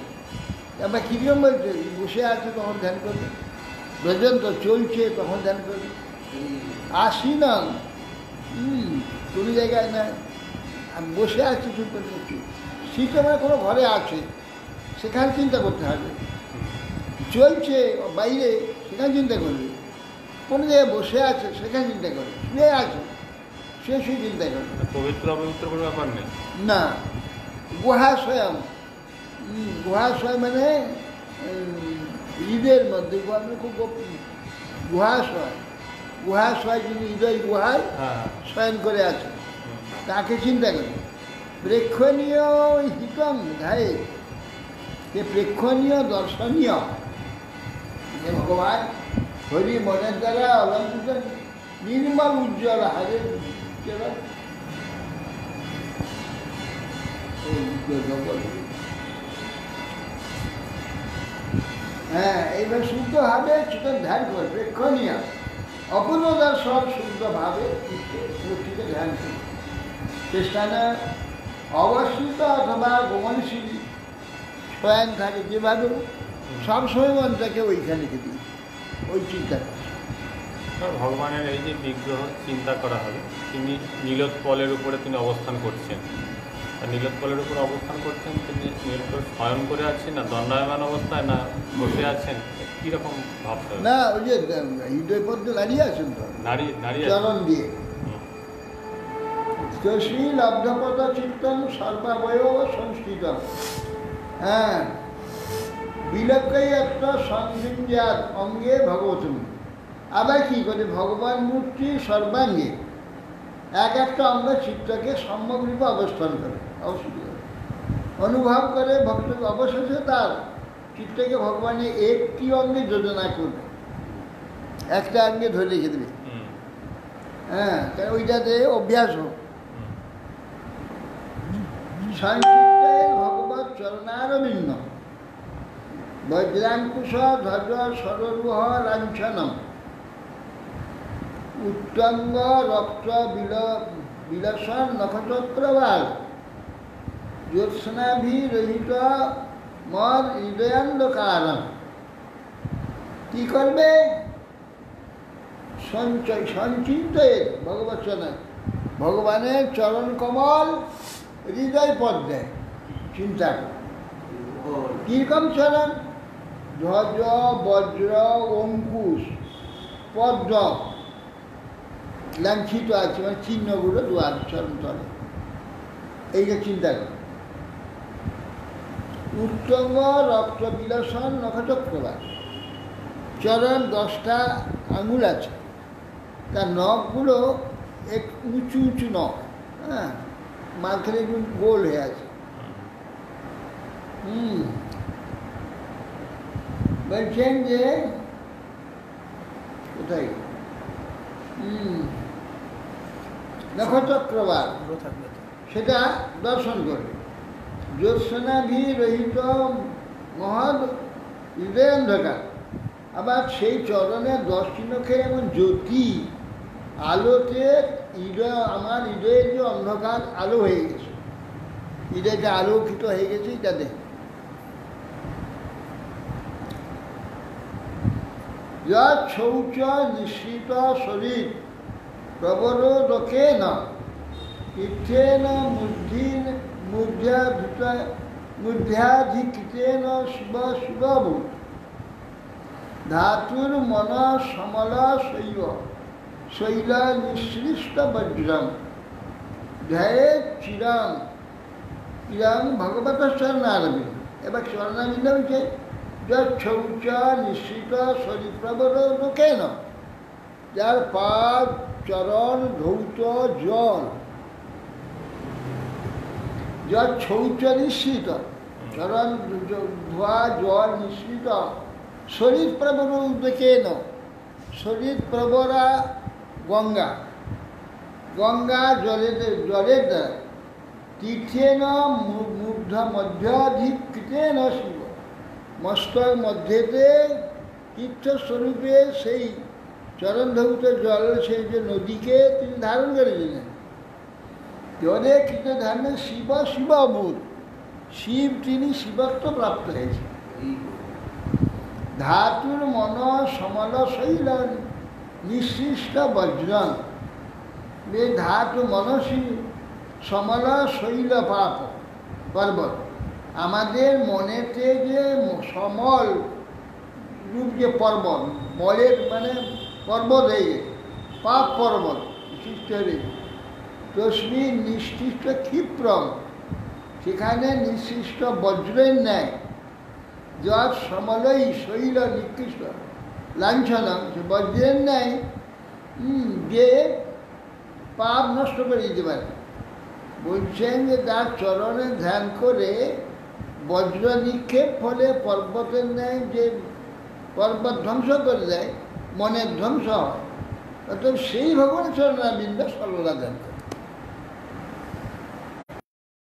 তারপর কীরকম বলছে, বসে আছে তখন ধ্যান করবে, ব্রজন্ত চলছে তখন ধ্যান করবে। আসীনং কোনো জায়গায় না, বসে আছে চুপ করতে। শীত আমার কোনো ঘরে আছে সেখানে চিন্তা করতে হবে, চলছে বাইরে সেখানে চিন্তা করবে, কোনো জায়গায় বসে আছে সেখানে চিন্তা করবে, শুয়ে আছে শুয়ে চিন্তা করবে। পবিত্র অপবিত্র কোনো ব্যাপার নেই না। গুহাশয়ম, গুহাশয় মানে ঈদের মধ্যে খুব গুহাশয়, গুহাশয় যিনি হৃদয় গুহায় শয়ন করে আছে তাকে চিন্তা করে। প্রেক্ষণীয় হিতম ধায়ে, যে প্রেক্ষণীয় দর্শনীয় যে ভগবান হরি মনের দ্বারা অলঙ্কৃত নির্মল উজ্জ্বল হারের হ্যাঁ, এইবার শুদ্ধভাবে সুতরাং ধ্যান করে প্রেক্ষণীয় অপূর্ব দর্শন শুদ্ধভাবে মূর্তিকে ধ্যান করে। চেষ্টানে অবস্থিত অথবা গমনশীল শয়ন থাকে যেভাবে সবসময় মনটাকে ওইখানে দিই, ওই চিন্তা করে। ভগবানের এই যে বিগ্রহ চিন্তা করা হবে, তিনি নীলোৎপলের উপরে তিনি অবস্থান করছেন। নীলোৎপলের উপর অবস্থান করছেন, তিনি নীলোৎপল শয়ন করে আছেন না দণ্ডায়মান অবস্থায় না বসে আছেন, কীরকম ভাবতে হবে? না, ওই যে হৃদয় পদ্মে দাঁড়িয়ে আছেন তো, নারী চরণ দিয়ে শ্রী লব্ধপদ চিত্তম সর্বাবয়ব সংস্কৃত। হ্যাঁ, বিলক্ষই একটা সংযুঞ্জাত অঙ্গে ভগবতম। আবার কি করে ভগবান মূর্তি সর্বাঙ্গে এক একটা অঙ্গ চিত্তকে সম্যকরূপে অবস্থান করে, অনুভব করে ভক্ত। অবশেষে তার চিত্তকে ভগবানের একটি অঙ্গে যোজনা করবে, একটা অঙ্গে ধরে রেখে দেবে। হ্যাঁ, কারণ ওইটাতে অভ্যাস হোক। সংক্ষিপ্তে ভগবত চরণারবিন্দ বজ্রাঙ্কুশ ধ্বজ সররূহ লাঞ্ছনম উত্তঙ্গ রক্ত বিলসন নখচক্রবাল জ্যোৎস্নাভিরহিত মদ হৃদয়ান্ধকারম কি করবে? সঞ্চয়, সঞ্চিত ভগবত চরণ, ভগবানের চরণ কমল হৃদয় পদ্মে চিন্তা করে। কিরকম চরণ? ধ্বজ, বজ্র, অঙ্কুশ, পদ্ম লাঞ্ছিত আছে, মানে চিহ্নগুলো দুয়ার চরণ তলে, এইটা চিন্তা করে। উত্তম রক্ত বিলাসন নখচক্রবাস, চরণ 10টা আঙুল আছে, তার নখগুলো এক উঁচু উঁচু নখ, হ্যাঁ, মাঝখানে একটু গোল হয়ে আছে। বলছেন যে কোথায় নখচক্রবাস, সেটা দর্শন করবে। জ্যোৎস্নাভি রহিত মহৎ হৃদয় অন্ধকার, আবার সেই চরণে 10টি নখে এমন জ্যোতি আলোতে হৃদয়, আমার হৃদয়ের যে অন্ধকার আলো হয়ে গেছে, হৃদয়টা আলোকিত হয়ে গেছে, এটা দেখ। শৌচ নিঃসৃত শরীর প্রবরোদকেন তীর্থেন মুধ্যাধিকৃতেন শিব শিবভূত ধাতুর মন সমল শৈব শৈল নিঃসৃষ্ট বজ্রম ধ্যায়ে চিরাং চিরাং ভগবত চরণারবিন্দ। এবার চরণারবিন্দ হচ্ছে শৌচ নিঃসৃত শরীর প্রবরোদকেন, যার পাদ চরণ ধৌত জল, যার শৌচ নিঃসৃত, চরণ ধোয়া জল নিঃসৃত, শরীর প্রবরোদকেন, শরীর প্রবরা গঙ্গা, গঙ্গা জলের দ্বারা, তীর্থেন মধ্যাধিকৃতেন শিব, মস্তক মধ্যেতে তীর্থস্বরূপে সেই চরণধৌত জল, সেই যে নদীকে তিনি ধারণ করেছিলেন। জলে কৃত ধারণে শিব শিবভূত, শিব তিনি শিবত্ব প্রাপ্ত হয়েছে। ধাতুর মন সমল শৈল নিঃসৃষ্ট বজ্রং, ধাতু মনসী সমল শৈল পাপ পর্বত, আমাদের মনেতে যে সমল রূপ যে পর্বত, মলের মানে পর্বত হয়ে গেছে, পাপ পর্বত বিশিষ্ট হয়ে তস্মি নিঃসৃষ্ট ক্ষিপ্রম, সেখানে নিঃসৃষ্ট বজ্রের ন্যায়, যার সমলই শৈল নিকৃষ্ট লাঞ্ছনম, সে বজ্রের ন্যায় যে পাপ নষ্ট করে দিতে পারে। বলছেন যে তার চরণে ধ্যান করে বজ্র নিক্ষেপ ফলে পর্বতের ন্যায় যে পর্বত ধ্বংস করে দেয়, মনের ধ্বংস হয়, অর্থাৎ সেই ভগবানের চরণারবিন্দ সর্বদা ধ্যান করে।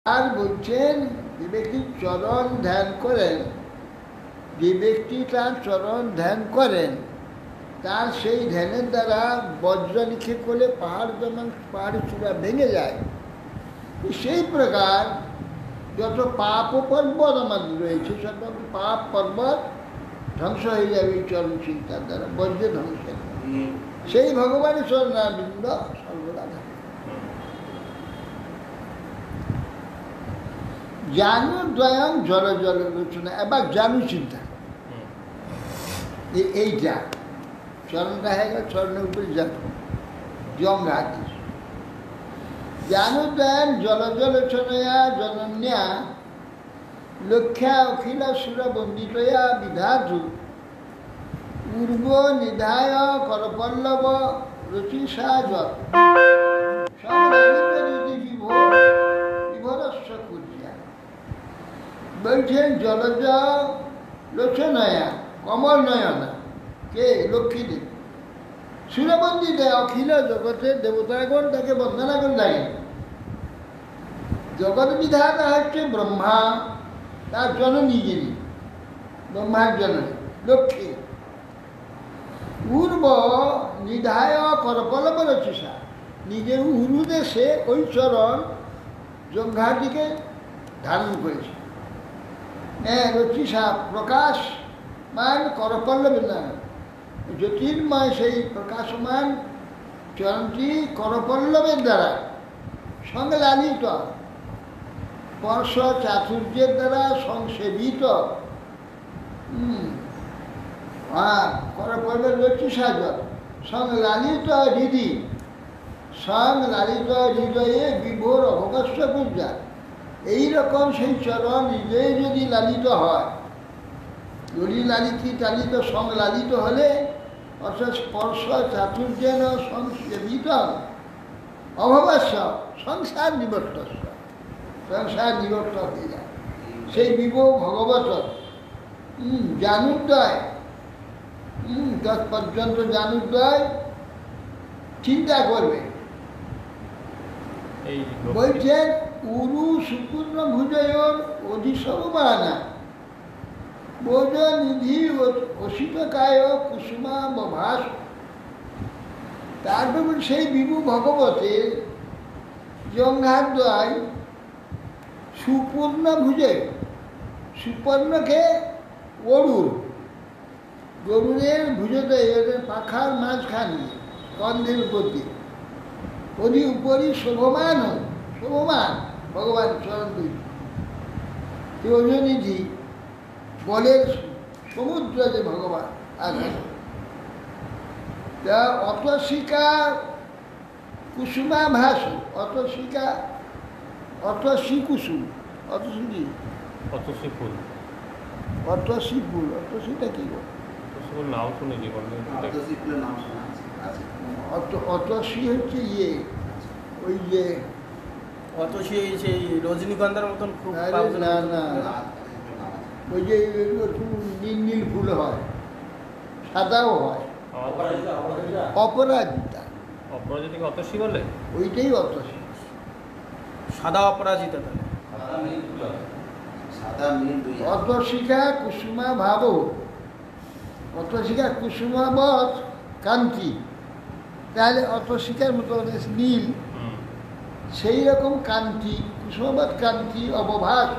আর বলছেন যে ব্যক্তি চরণ ধ্যান করেন, যে ব্যক্তি তার চরণ ধ্যান করেন, তার সেই ধ্যানের দ্বারা বজ্র নিক্ষেপ করলে পাহাড় যেমন পাহাড়ের চূড়া ভেঙে যায়, সেই প্রকার যত পাপ ও পর্বত আমাদের রয়েছে, সব পাপ পর্বত ধ্বংস হয়ে যাবে এই চরণ চিন্তার দ্বারা, বজ্র ধ্বংস। সেই ভগবানের চরণারবিন্দ সর্বদা থাকে। জানু দ্বয়ং জল জল লোচনা, এবার জানু চিন্তা, এইটা চরণটা হয়ে গেল, চরণের উপরে জানু জঙ্গা দিস। জানুদ্বয়ং জল জলোচনয়া জনন্যা লক্ষ্যা অখিল সুর বন্দিতয়া বিধাতু পূর্ব নিধায় করপল্লব রচিষা জল বিভরস্ব কুর্যা। বলছেন জলজ লোচনয়া, কমল নয়না, কে? লক্ষ্মীদেব। সুরবন্দিতে অখিল জগতের দেবতাগণ তাকে বন্দনা করে থাকে। জগৎ বিধাতা হচ্ছে ব্রহ্মা, তার জননী যিনি, ব্রহ্মার জননী লক্ষ্মী। পূর্ব নিধায় করপলব রচিষা, নিজের উরুদেশে ওই চরণ জঙ্ঘাটিকে ধারণ করেছে। রচিষা প্রকাশ মান করপল্লব না, জ্যোতির্ময় সেই প্রকাশমান চরণটি করপল্লবের দ্বারা সঙ্গে লালিত, স্পর্শ চাতুর্যের দ্বারা সংসেবিত। করপল্লবের রয়েছে সাজত সঙ্গে লালিত হৃদি, সং লালিত হৃদয়ে বিভোর অবকাশ্য পূজা। এইরকম সেই চরণ হৃদয়ে যদি লালিত হয়, যদি লালিত সংলালিত হলে অর্থাৎ স্পর্শ চাতুর্যেন সংসেবিত অভবস্য সংসার নিবর্তস্য, সংসার নিবর্ত হয়ে যায়। সেই বিভো ভগবত জানুদ্বয়, তৎপর্যন্ত জানুদ্বয় চিন্তা করবে। বলছেন উরু সুপূর্ণ ভুজয়োর অধিসর্বানা বোধ নিধি অসিতকায় কুসুমা ভাস। তারপর সেই বিভু ভগবতের জঙ্ঘাদ্বয় সুপূর্ণ ভুজে, সুপর্ণকে গরুর, গরুরের ভুজতে এদের পাখার মাঝখানে স্কন্ধের প্রতি অধি উপরি শোভমান, শোভমান ভগবান চরণ দুই অজনিধি বলের সমুদ্র যে ভগবান আছেন। অতশিকা কুসুমা ভাস, অতশিকা অতশি কুসুম, অতশি কি অতসী ফুল, অতশি ফুল, অতশিটা কি গো? অতসী ফুল নাম শুনেছি, আব্দুল ফুলের নাম শোনা আছে। অতশি হচ্ছে ইয়ে, ওই যে অত সেই রজনীগন্ধার মতন খুব না না, ওই যে একটু নীল নীল ফুল হয়, সাদাও হয়, অপরাজিতা। অপরাজিতাকে অতসী বলে? ওইটাই অতসী। সাদা অপরাজিতা। তাহলে সাদা নীল দুই। অতশিখা কুসুমা ভাব, অতশিখা কুসুমাবৎ কান্তি, তাহলে অতশিখার মতো নীল, সেই রকম কান্তি, কুসুমাবৎ কান্তি অবভাস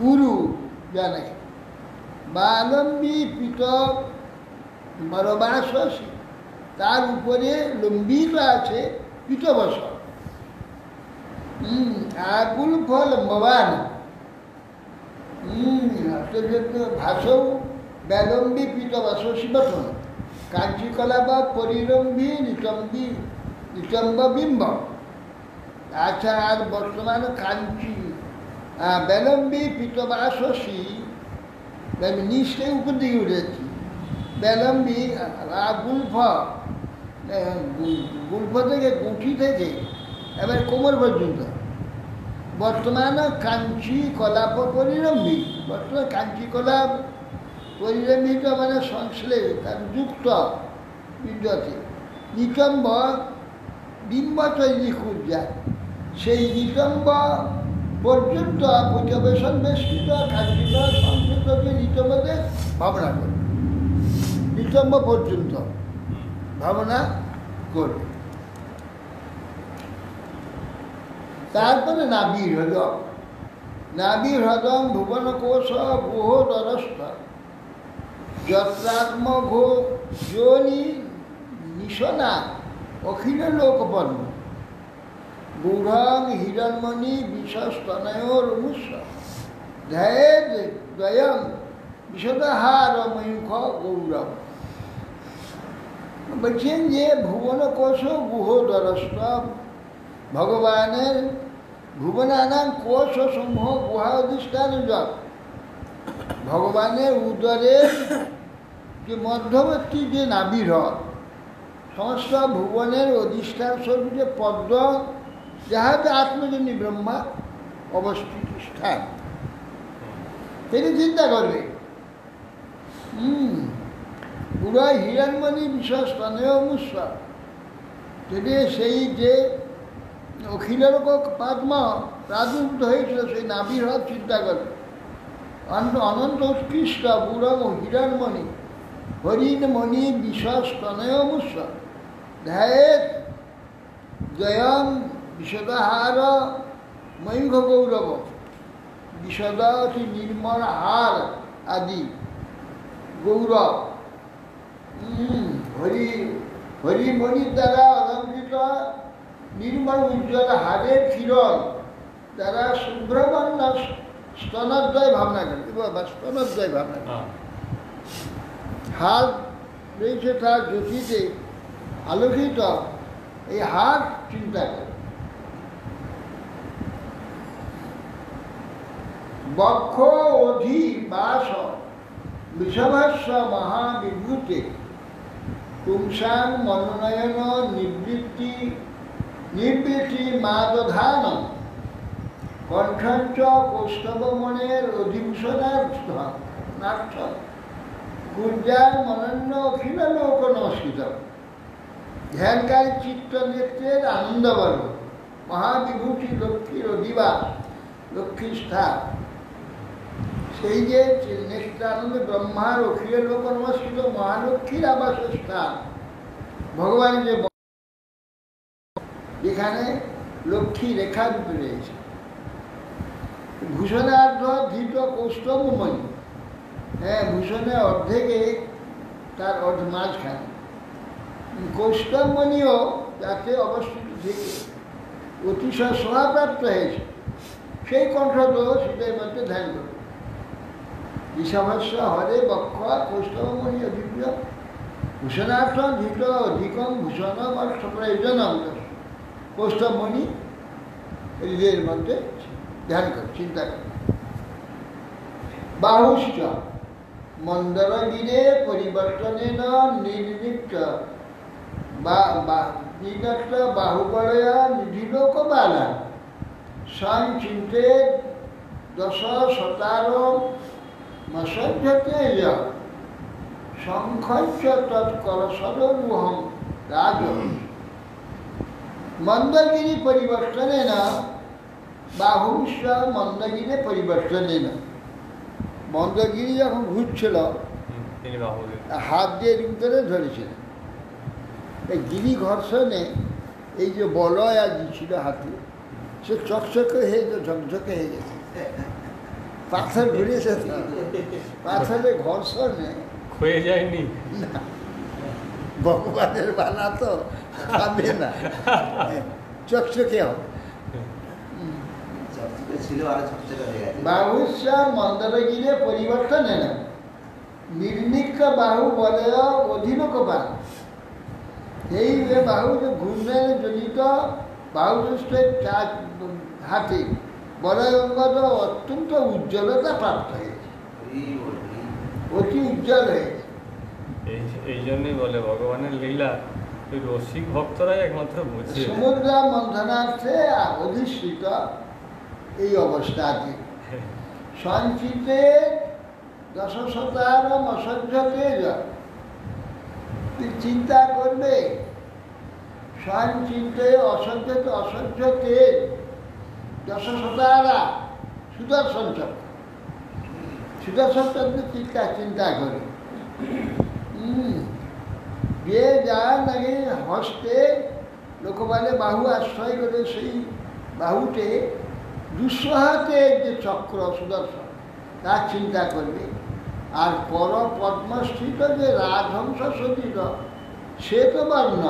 উরু জানে বালম্বী পিত বরবাসী, তার উপরে লম্বিত আছে পিতবস। আগুল ফল লম্ববান ভাসৌ বেলম্বী পিতবস শিবতন কাঞ্চিকলা বা পরিরম্বী নিতম্ব বিম্ব। আচ্ছা, আর বর্তমান কাঞ্চি বেলম্বী পিতবাসী, আমি নিচটাই উপর দিকে উঠেছি। বেলম্বী গুল্ফ, গুল্ফ থেকে গুঁঠি থেকে এবার কোমর পর্যন্ত। বর্তমান কাঞ্চি কলাপ পরিরম্বী, বর্তমান কাঞ্চি কলাপ পরিরম্বিত মানে সংশ্লেষ তার যুক্ত বিদ্যতে নিতম্ব বিম্ব তৈরি খুঁজা, সেই নিতম্ব পর্যন্ত পর্যবেশন বেষ্টিত কাঞ্চিকলা সংস্কৃতকে নিতম্বতে ভাবনা করে, নিতম্ব পর্যন্ত ভাবনা করবে। তারপরে নাভি হ্রদম, নাভি হ্রদম ভুবন কোষ গুহ দরস্থ যত্রাত্ম ঘো যোনি নিশনা অখিল লোকপন্ন গৌরং হিরণমণি বিশ্বস্তনয়োর মুস্য ধ্যায়ের দ্বয়ং বিশদহার ময়ূখ গৌরব। বলছেন যে ভুবন কোষ গুহ দরস্থ, ভগবানের ভুবনানাম কোষ সমূহ গুহা অধিষ্ঠান যত, ভগবানের উদরের যে মধ্যবর্তী যে নাভিহ্রদ, সমস্ত ভুবনের অধিষ্ঠান স্বরূপ যে পদ্ম, যাহাতে আত্মজনী ব্রহ্মা অবস্থিত স্থান, তিনি চিন্তা করবে। পুরো হিরণমণি বিশ্বস্তনেয় মুস্য, যদি সেই যে অখিলের পদ্ম প্রাদুর্ভূত হয়েছিল সেই নাভিহ্রদ চিন্তা করবে। অনন্ত উৎকৃষ্ট বুড়ম হিরণমণি হরিণমণি বিশ্বস্তনয় মুস্য ধ্যায়েত দ্বয়ং বিশদহার ময়ূখ গৌরব। বিশদ অতি নির্মল হার আদি গৌরব, হরিমণির দ্বারা অলঙ্কৃত নির্মল উজ্জ্বল হাড়ের কিরণ দ্বারা শুভ্রবর্ণ স্তনোদ্বয় ভাবনা করেন বা স্তনোদ্বয় ভাবনা করেন। হাত রয়েছে তার জ্যোতিতে আলোকিত, এই হাত চিন্তা করে। বক্ষ অধি বাস বিষভাস্য মহাবিভূতে পুংসাং মনোনয়ন নিবৃত্তি মাদধান কণ্ঠঞ্চ কৌস্তবমণের অধিভূষণার্থ কুঞ্জার মনন্য অখিল লোক নমস্কৃত। ধ্যানকারী চিত্ত নেত্রের আনন্দবর্গ মহাবিভূতি লক্ষ্মীর অধিবাস, লক্ষ্মীর স্থান। সেই যে নেত্রানন্দ ব্রহ্মার অখিল লোক নমস্কৃত মহালক্ষ্মীর আবাসের স্থান, ভগবান যে যেখানে লক্ষ্মী রেখা রূপে রয়েছে। ভূষণার্ধ ধৃত কৌস্তবমণি, হ্যাঁ ভূষণের অর্ধেকে তার মাঝখানে কৌস্তবমণিও যাতে অবস্থিত থেকে অতিশয় শোভাপ্রাপ্ত হয়েছে, সেই কণ্ঠটো শীতের মধ্যে ধ্যান করবে। ঈশাভাস্য হরে বক্ষ কৌস্তবমণি অধিপ্য ভূষণার্থ ধৃত অধিকম ভূষণ অর্থ প্রয়োজনম কৌস্তবমণি হৃদয়ের মধ্যে ধ্যান করে চিন্তা করে। বাহুশ্চ মন্দরগিরে পরিবর্তনেন নির্লিপ্ত নির্দত্ত বাহুবলয়া নিধিলোকবালা সংচিন্তে দশ শতার মসজ্জতে শঙ্খঞ্চ তৎকলসরূহং রাজ। মন্দগিরি পরিবর্তনে না বাহুশ্চ মন্দগিরে পরিবর্তনে না। মন্দগিরি যখন ঘুরছিল হাত দিয়ে ভিতরে ধরেছিলেন। এই গিরি ঘর্ষণে এই যে বলয় আর ছিল হাতে, সে চকচকে হয়ে ঝকঝকে হয়ে গেছে। পাথর ঘুরেছে, পাথরের ঘর্ষণে হয়ে যায়নি না, ভগবানের বানা তো খাবে না, চকচকে হবে। বাহুশ্চ মন্দরগিরে পরিবর্তনে না নির্নিক্ষ বাহু বলে অধীনকবান। এই বাহু যে ঘূর্ণয়নে জনিত বাহুদৃষ্টের হাতে বলয় অঙ্গদ অত্যন্ত উজ্জ্বলতা প্রাপ্ত হয়েছে, অতি উজ্জ্বল হয়েছে। এই জন্যই বলে ভগবানের লীলা ওই রসিক ভক্তরাই একমাত্র বুঝে। সমুদ্র মন্থনার্থে অধিষ্ঠিত এই অবস্থাতে সঞ্চিতে দশ শতার অসহ্যতে চিন্তা করবে। সঞ্চিতে অসহ্যতে দশ শতারা সুদর্শন চক্র, সুদর্শন চক্র চিন্তা করে যে যার নাকি হস্তে লোক বলে বাহু আশ্রয় করে, সেই বাহুতে দুঃসহাতে যে চক্র সুদর্শন তার চিন্তা করবে। আর পর পদ্মস্থিত যে রাজহংস সতীত সে তো বর্ণ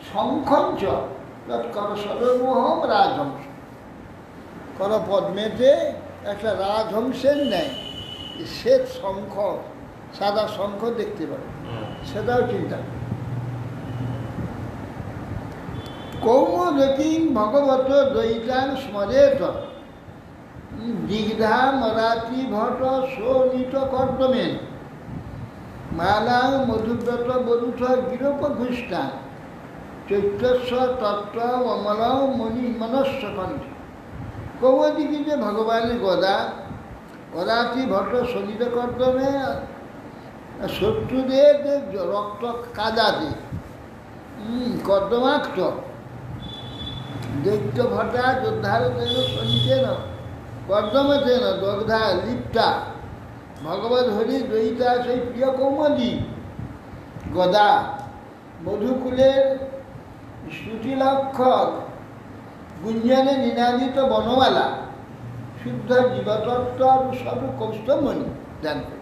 শঙ্খঞ্চ তৎকর সরমোহম রাজহংস। কর পদ্মেতে একটা রাজহংসের নেয় শ্বেত শঙ্খ, সাদা শঙ্খ দেখতে পাবে, সেটাও চিন্তা করে। কৌমোদকী ভগবত দ্বৈতাং স্মরেত দিগ্ধা মরাতি ভট শোণিত কর্দমেন মালাং মধুব্রত বরুথ গিরোপঘুষ্টা চৈত্রস্ব তত্ত্ব অমলং মণি মনস্ব কণ্ঠে। কৌমোদকী যে ভগবানের গদা, অরাতি ভট শোণিত কর্দমে শত্রুদের যে রক্ত কাদাতে কর্দমাক্ত দৈত্য ভটা যোদ্ধার তেন শনিতেন কর্দমতেন দগ্ধা লিপ্তা ভগবত হরি দয়িতা সেই প্রিয় কৌমদী গদা মধুকুলের শ্রুতিলক্ষক গুঞ্জনে নিনাদিত বনমালা শুদ্ধ জীবতত্ত্ব সব কৌস্তবমণি ধ্যান করে।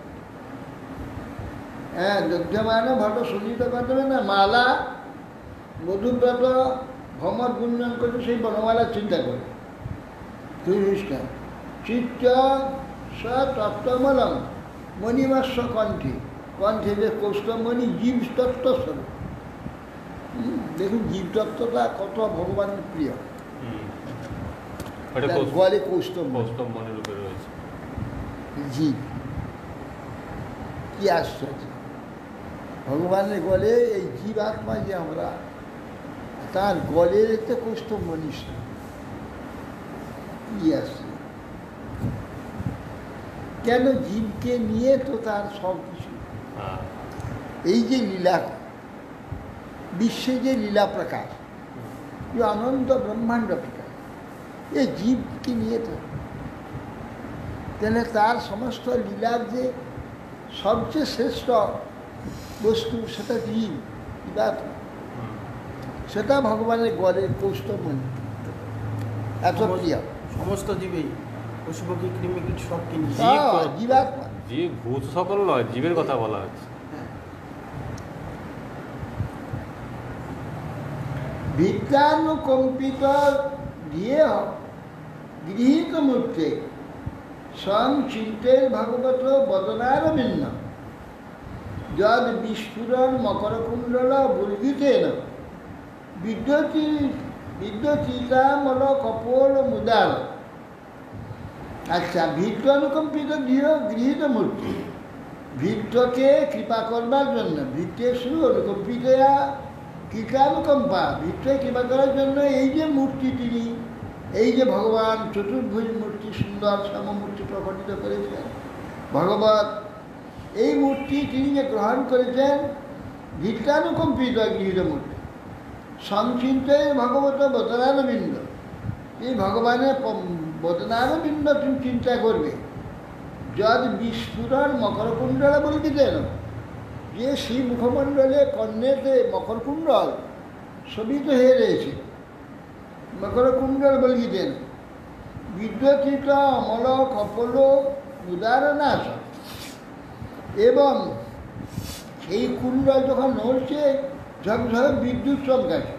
হ্যাঁ, দগ্ধমান ভট সুজিত করবে না, মালা মধুব্রত ভ্রমর গুঞ্জন করে সেই বনমালা চিন্তা করে পরিষ্কার চিত্ত স তত্ত্বমলম মণিমাস্য কণ্ঠে, কণ্ঠে যে কৌস্তমণি জীবতত্ত্ব স্বরূপ। দেখুন জীবতত্ত্বটা কত ভগবানের প্রিয়। গলে কৌস্তবমণি রূপে রয়েছে জীব, কি আশ্চর্য! ভগবানের গলে এই জীবাত্মা যে আমরা, তার গলের তো কৌস্তবমণি কি আসছে। কেন? জীবকে নিয়ে তো তার সব কিছু। এই যে লীলা, বিশ্বে যে লীলা প্রকাশ, যে অনন্ত ব্রহ্মাণ্ড প্রকাশ, এই জীবকে নিয়ে তো। তাহলে তার সমস্ত লীলার যে সবচেয়ে শ্রেষ্ঠ বস্তু সেটা জীব, জীবাত্মা। সেটা ভগবানের গড়ে কৌস্তবমণি এত প্রিয়। সমস্ত জীবেই, পশু পাখি কৃমিকীট সব কিনি জীবাত্মা। জীব ভূত সকল নয়, জীবের কথা বলা হচ্ছে। ভিত্তানুকম্পিত ধ্যেয় গৃহীত মূর্তে সংচিন্তের ভাগবত বদনারবিন্ন যদ বিস্ফুরণ মকরকুণ্ডল বুর্গিতেন বিদ্যুতিতামল কপোল মুদার। আচ্ছা, ভিত্ত অনুকম্পিত ধ্যেয় গৃহীত মূর্তি, ভিত্তকে কৃপা করবার জন্য, ভিত্তেষু অনুকম্পিতয়া কৃতানুকম্পা, ভিত্তকে কৃপা করার জন্য এই যে মূর্তি তিনি, এই যে ভগবান চতুর্ভুজ মূর্তি, সুন্দর শ্যামমূর্তি প্রকটিত করেছেন ভগবত, এই মূর্তি তিনি যে গ্রহণ করেছেন ভিত্তানুকম্পিত গৃহীত মূর্তি, সংচিন্তের ভগবত বদনারবিন্দ, এই ভগবানের বদনারবিন্দ তুমি চিন্তা করবে। যদ বিস্ফুরণ মকরকুণ্ডলা বলিতেন, যে সেই মুখমণ্ডলে কর্ণেতে মকরকুণ্ডল শোভিত হয়ে রয়েছে, মকরকুণ্ডল বলিতেন বিদ্যুতিত অমল কপল উদারনাশ, এবং সেই কুণ্ডল যখন নড়ছে ঝকঝক বিদ্যুৎ চমকাছে।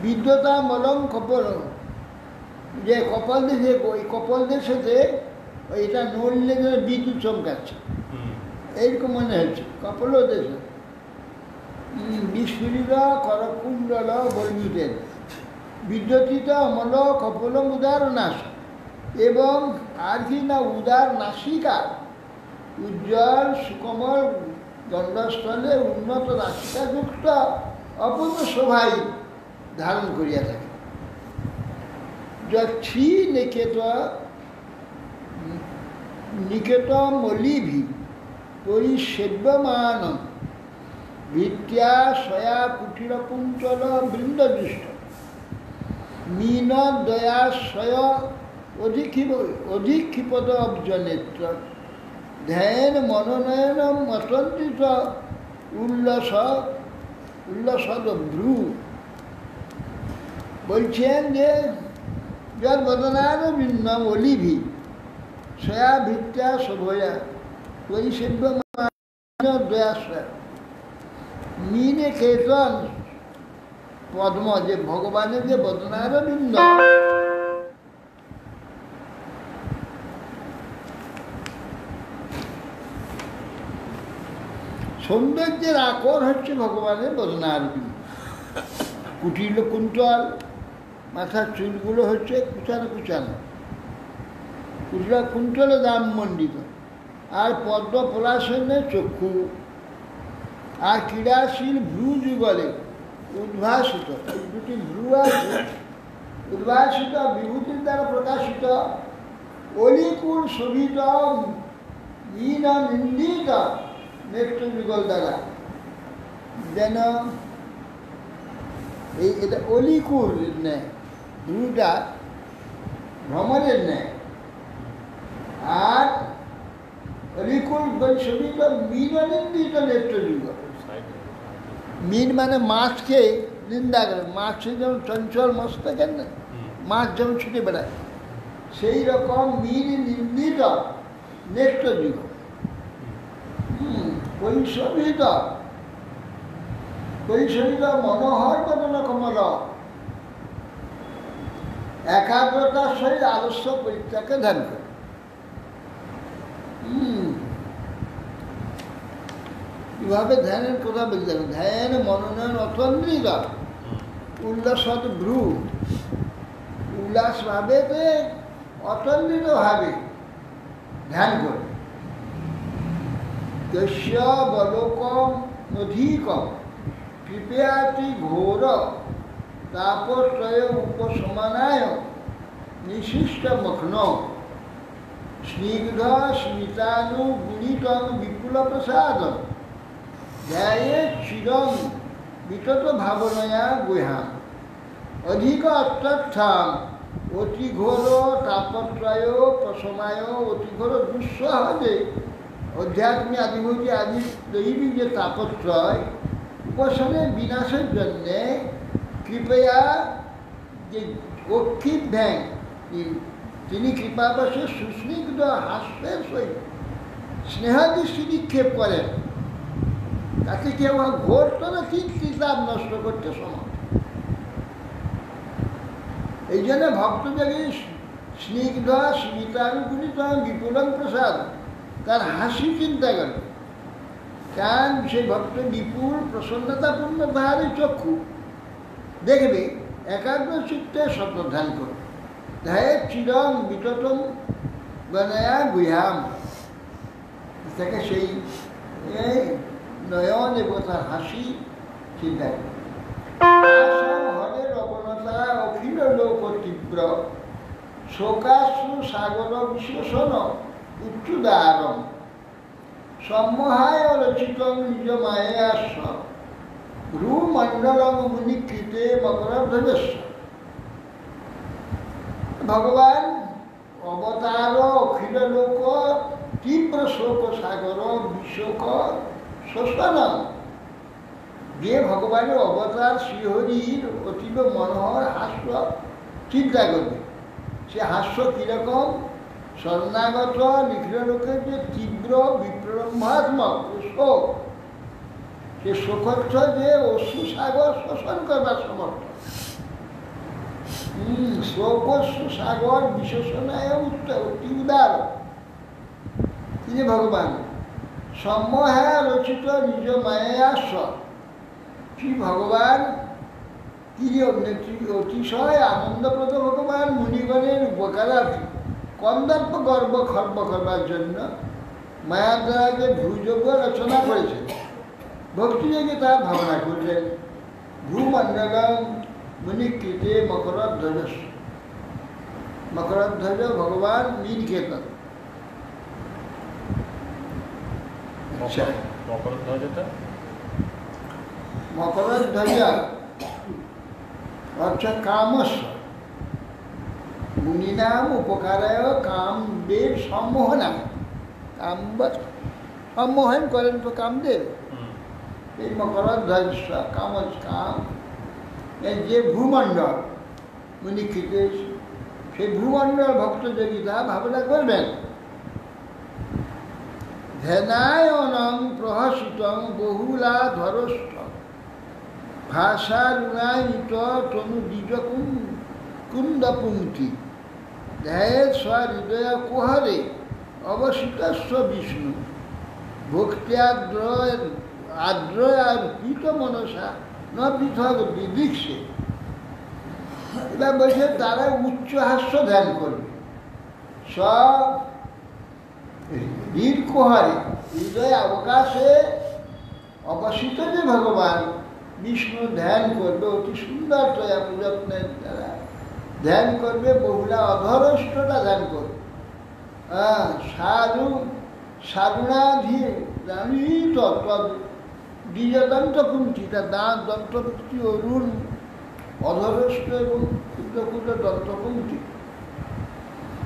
বিদ্যুতা মলম কপল, যে কপাল দেশে, ওই কপাল দেশেতে এটা নড়লে বিদ্যুৎ চমকাচ্ছে, এইরকম মনে হচ্ছে কপল দেশে। বিস্ফুরিত করকুণ্ডল বর্গিতেন বিদ্যুতিত অমল কপল উদার নাশ, এবং আর কি না উদার নাসিকা, উজ্জ্বল সুকমল দণ্ডস্থলে উন্নত নাসিকাযুক্ত অপূর্ব শোভাই ধারণ করিয়া থাকে। যক্ষী নিকেত মলিভি পরিসেব্যমান ভিত্ত্যা সয়া কুটির কুঞ্চল বৃন্দদৃষ্ট মীন দয়াশয় অধিক্ষিপদ অব্জনেত্র ধ্যান মনোনয়ন মতন্ত্রিত উল্লসদ ভ্রু। বলছেন যে যার বদনার ভিন্ন অলিভি সয়া ভিত্ত্যা শোভয়া পরিসেব্য দয়াশয় মীনে কেতন পদ্ম, যে ভগবানের যে বদনার বৃন্দ, সৌন্দর্যের আকর হচ্ছে ভগবানের বদনার বৃন্দ। কুটিল কুন্তল, মাথার চুলগুলো হচ্ছে কুচানো কুচানো, কুটিল কুন্তলে দাম মণ্ডিত, আর পদ্ম পলাশনে চক্ষু, আর ক্রীড়াশীল ভ্রু যুগলে উদ্ভাসিত, এই দুটি ভ্রু আছে উদ্ভাসিত বিভূতির দ্বারা প্রকাশিত, অলিকুল শোভিত মীন নিন্দিত নেত্র যুগল দ্বারা, যেন এই এটা অলিকুল নেয়, ভ্রুটা ভ্রমণের নেয়, আর অলিকুল শোভিত মীন নিন্দিত নেত্র যুগল। মীন মানে মাছকে নিন্দা করে, মাছে যেমন চঞ্চল মস্ত থাকেন না, মাছ যেমন ছুটে বেড়ায়, সেই রকম মীন নিন্দিত নেত্র যুগ কৈশোভিত মনোহর বদন কমল একাগ্রতার সহিত আলস্য পরিত্যাগকে ধ্যান করে। কিভাবে ধ্যানের কথা বললেন? ধ্যান মননয়ন অতন্দ্রিত উল্লাসত ভ্রু, উল্লাস ভাবেতে অতন্দ্রিত ভাবে ধ্যান করে। যস্য বলোকম অধিকম কৃপয়াতি ঘোর তাপত্রয় উপশমনায় নিশিষ্ট মগ্ন স্নিগ্ধ স্মিতানু গুণিতং বিপুল প্রসাদম ধ্যায়ে চিরং বিতত ভাবনয়া গুহাম অধিক অত্যর্থাম অতিঘোর তাপত্রয় প্রশমায় অতিঘোর দুঃসহজে অধ্যাত্মিক আদিভূতি আদি দৈবিক যে তাপত্রয় উপশমের বিনাশের জন্যে কৃপয়া যে অক্ষিত ধ্যান তিনি কৃপাবশে সুস্নিগ্ধ হাস্যের সহিত স্নেহাদৃষ্টি নিক্ষেপ করেন, তাকে কেউ ঘোরতর চিন্তাপ নষ্ট করতে সমর্থ। এই জন্য ভক্তদেরই স্নিগ্ধ স্মিতানুগুণিত বিপুলং প্রসাদ তার হাসি চিন্তা করে, কারণ সেই ভক্ত বিপুল প্রসন্নতাপূর্ণ তাহারই চক্ষু দেখবে, একাগ্র চিত্তে সতধ্যান করে। ধ্যায়ে চিরং বিততম বনয়া গুহাম, তাকে সেই নয়ন এবং তার হাসি চিন্তা করে। হরের অবনতা অখিল লোক তীব্র শোকাশ্রু সাগর বিশেষণ উচ্চুদারম সম্মোহায় রচিত নিজ মায়ে আস্ব ভ্রুমণ্ডলং মুনিকৃতে মকরধ্বজস্ব। ভগবান অবতার অখিল লোক তীব্র শোক সাগর বিশোক শোষণ, যে ভগবানের অবতার শ্রীহরির অতীব মনোহর হাস্য চিন্তা করবে। সে হাস্য কীরকম? শরণাগত নিখিল লোকের যে তীব্র বিপ্রম্ভাত্মক শোক, সে শোকচ্ছ যে অশ্রু সাগর শোষণ করবার সমর্থ। শোকস্রু সাগর বিশেষণায় অতি উদার তিনি ভগবান। সম্মোহে রচিত নিজ মায়াস্ব, শ্রী ভগবান তিনি অতিশয় আনন্দপ্রদ ভগবান মুনিগণের উপকারার্থী কন্দর্প গর্ব খর্ব করবার জন্য মায়ার দ্বারা যে ভূযোগ্য রচনা করেছেন, ভক্তিযোগে তার ভাবনা করলেন। ভূমণ্ডলম মুনিকৃতে মকরধ্বজ, মকরধ্বজ ভগবান নীলকেতন। মকরধ্বজ অর্থাৎ কামস্ব মুনিনাম উপকারায় কামদেব সম্মোহনা, কাম সম্মোহন করেন তো কামদেব। এই মকরধ্বজ কাম এর যে ভূমণ্ডল মুনিকৃত, সেই ভূমণ্ডল ভক্তযোগিতা ভাবনা করবেন। ধ্যানায়নং প্রহসিতং বহুলা ধরস্থ ভাষারুণায়িত তনু দ্বিজ কুন্দ পুঙ্ক্তি ধ্যায়ে স্বহৃদয় কুহরে অবসিতস্ব বিষ্ণু ভক্ত্যাদ্র আদ্র আর পীত মনসা ন পৃথক বিদৃক্ষে। এবার বলছে তারা উচ্চ হাস্য ধ্যান করবে। সব হৃদ কুহরে হৃদয় অবকাশে অবসিত যে ভগবান বিষ্ণু ধ্যান করবে, অতি সুন্দর তয়া যত্নের দ্বারা ধ্যান করবে, বহুলা অধরষ্টটা ধ্যান করবে। সারুণাধীর দ্বিজদন্ত কুঞ্চি, তার দাঁত দন্তপুষ্টি অরুণ অধরষ্ট এবং ক্ষুদ্র ক্ষুদ্র দন্তকুঞ্চি,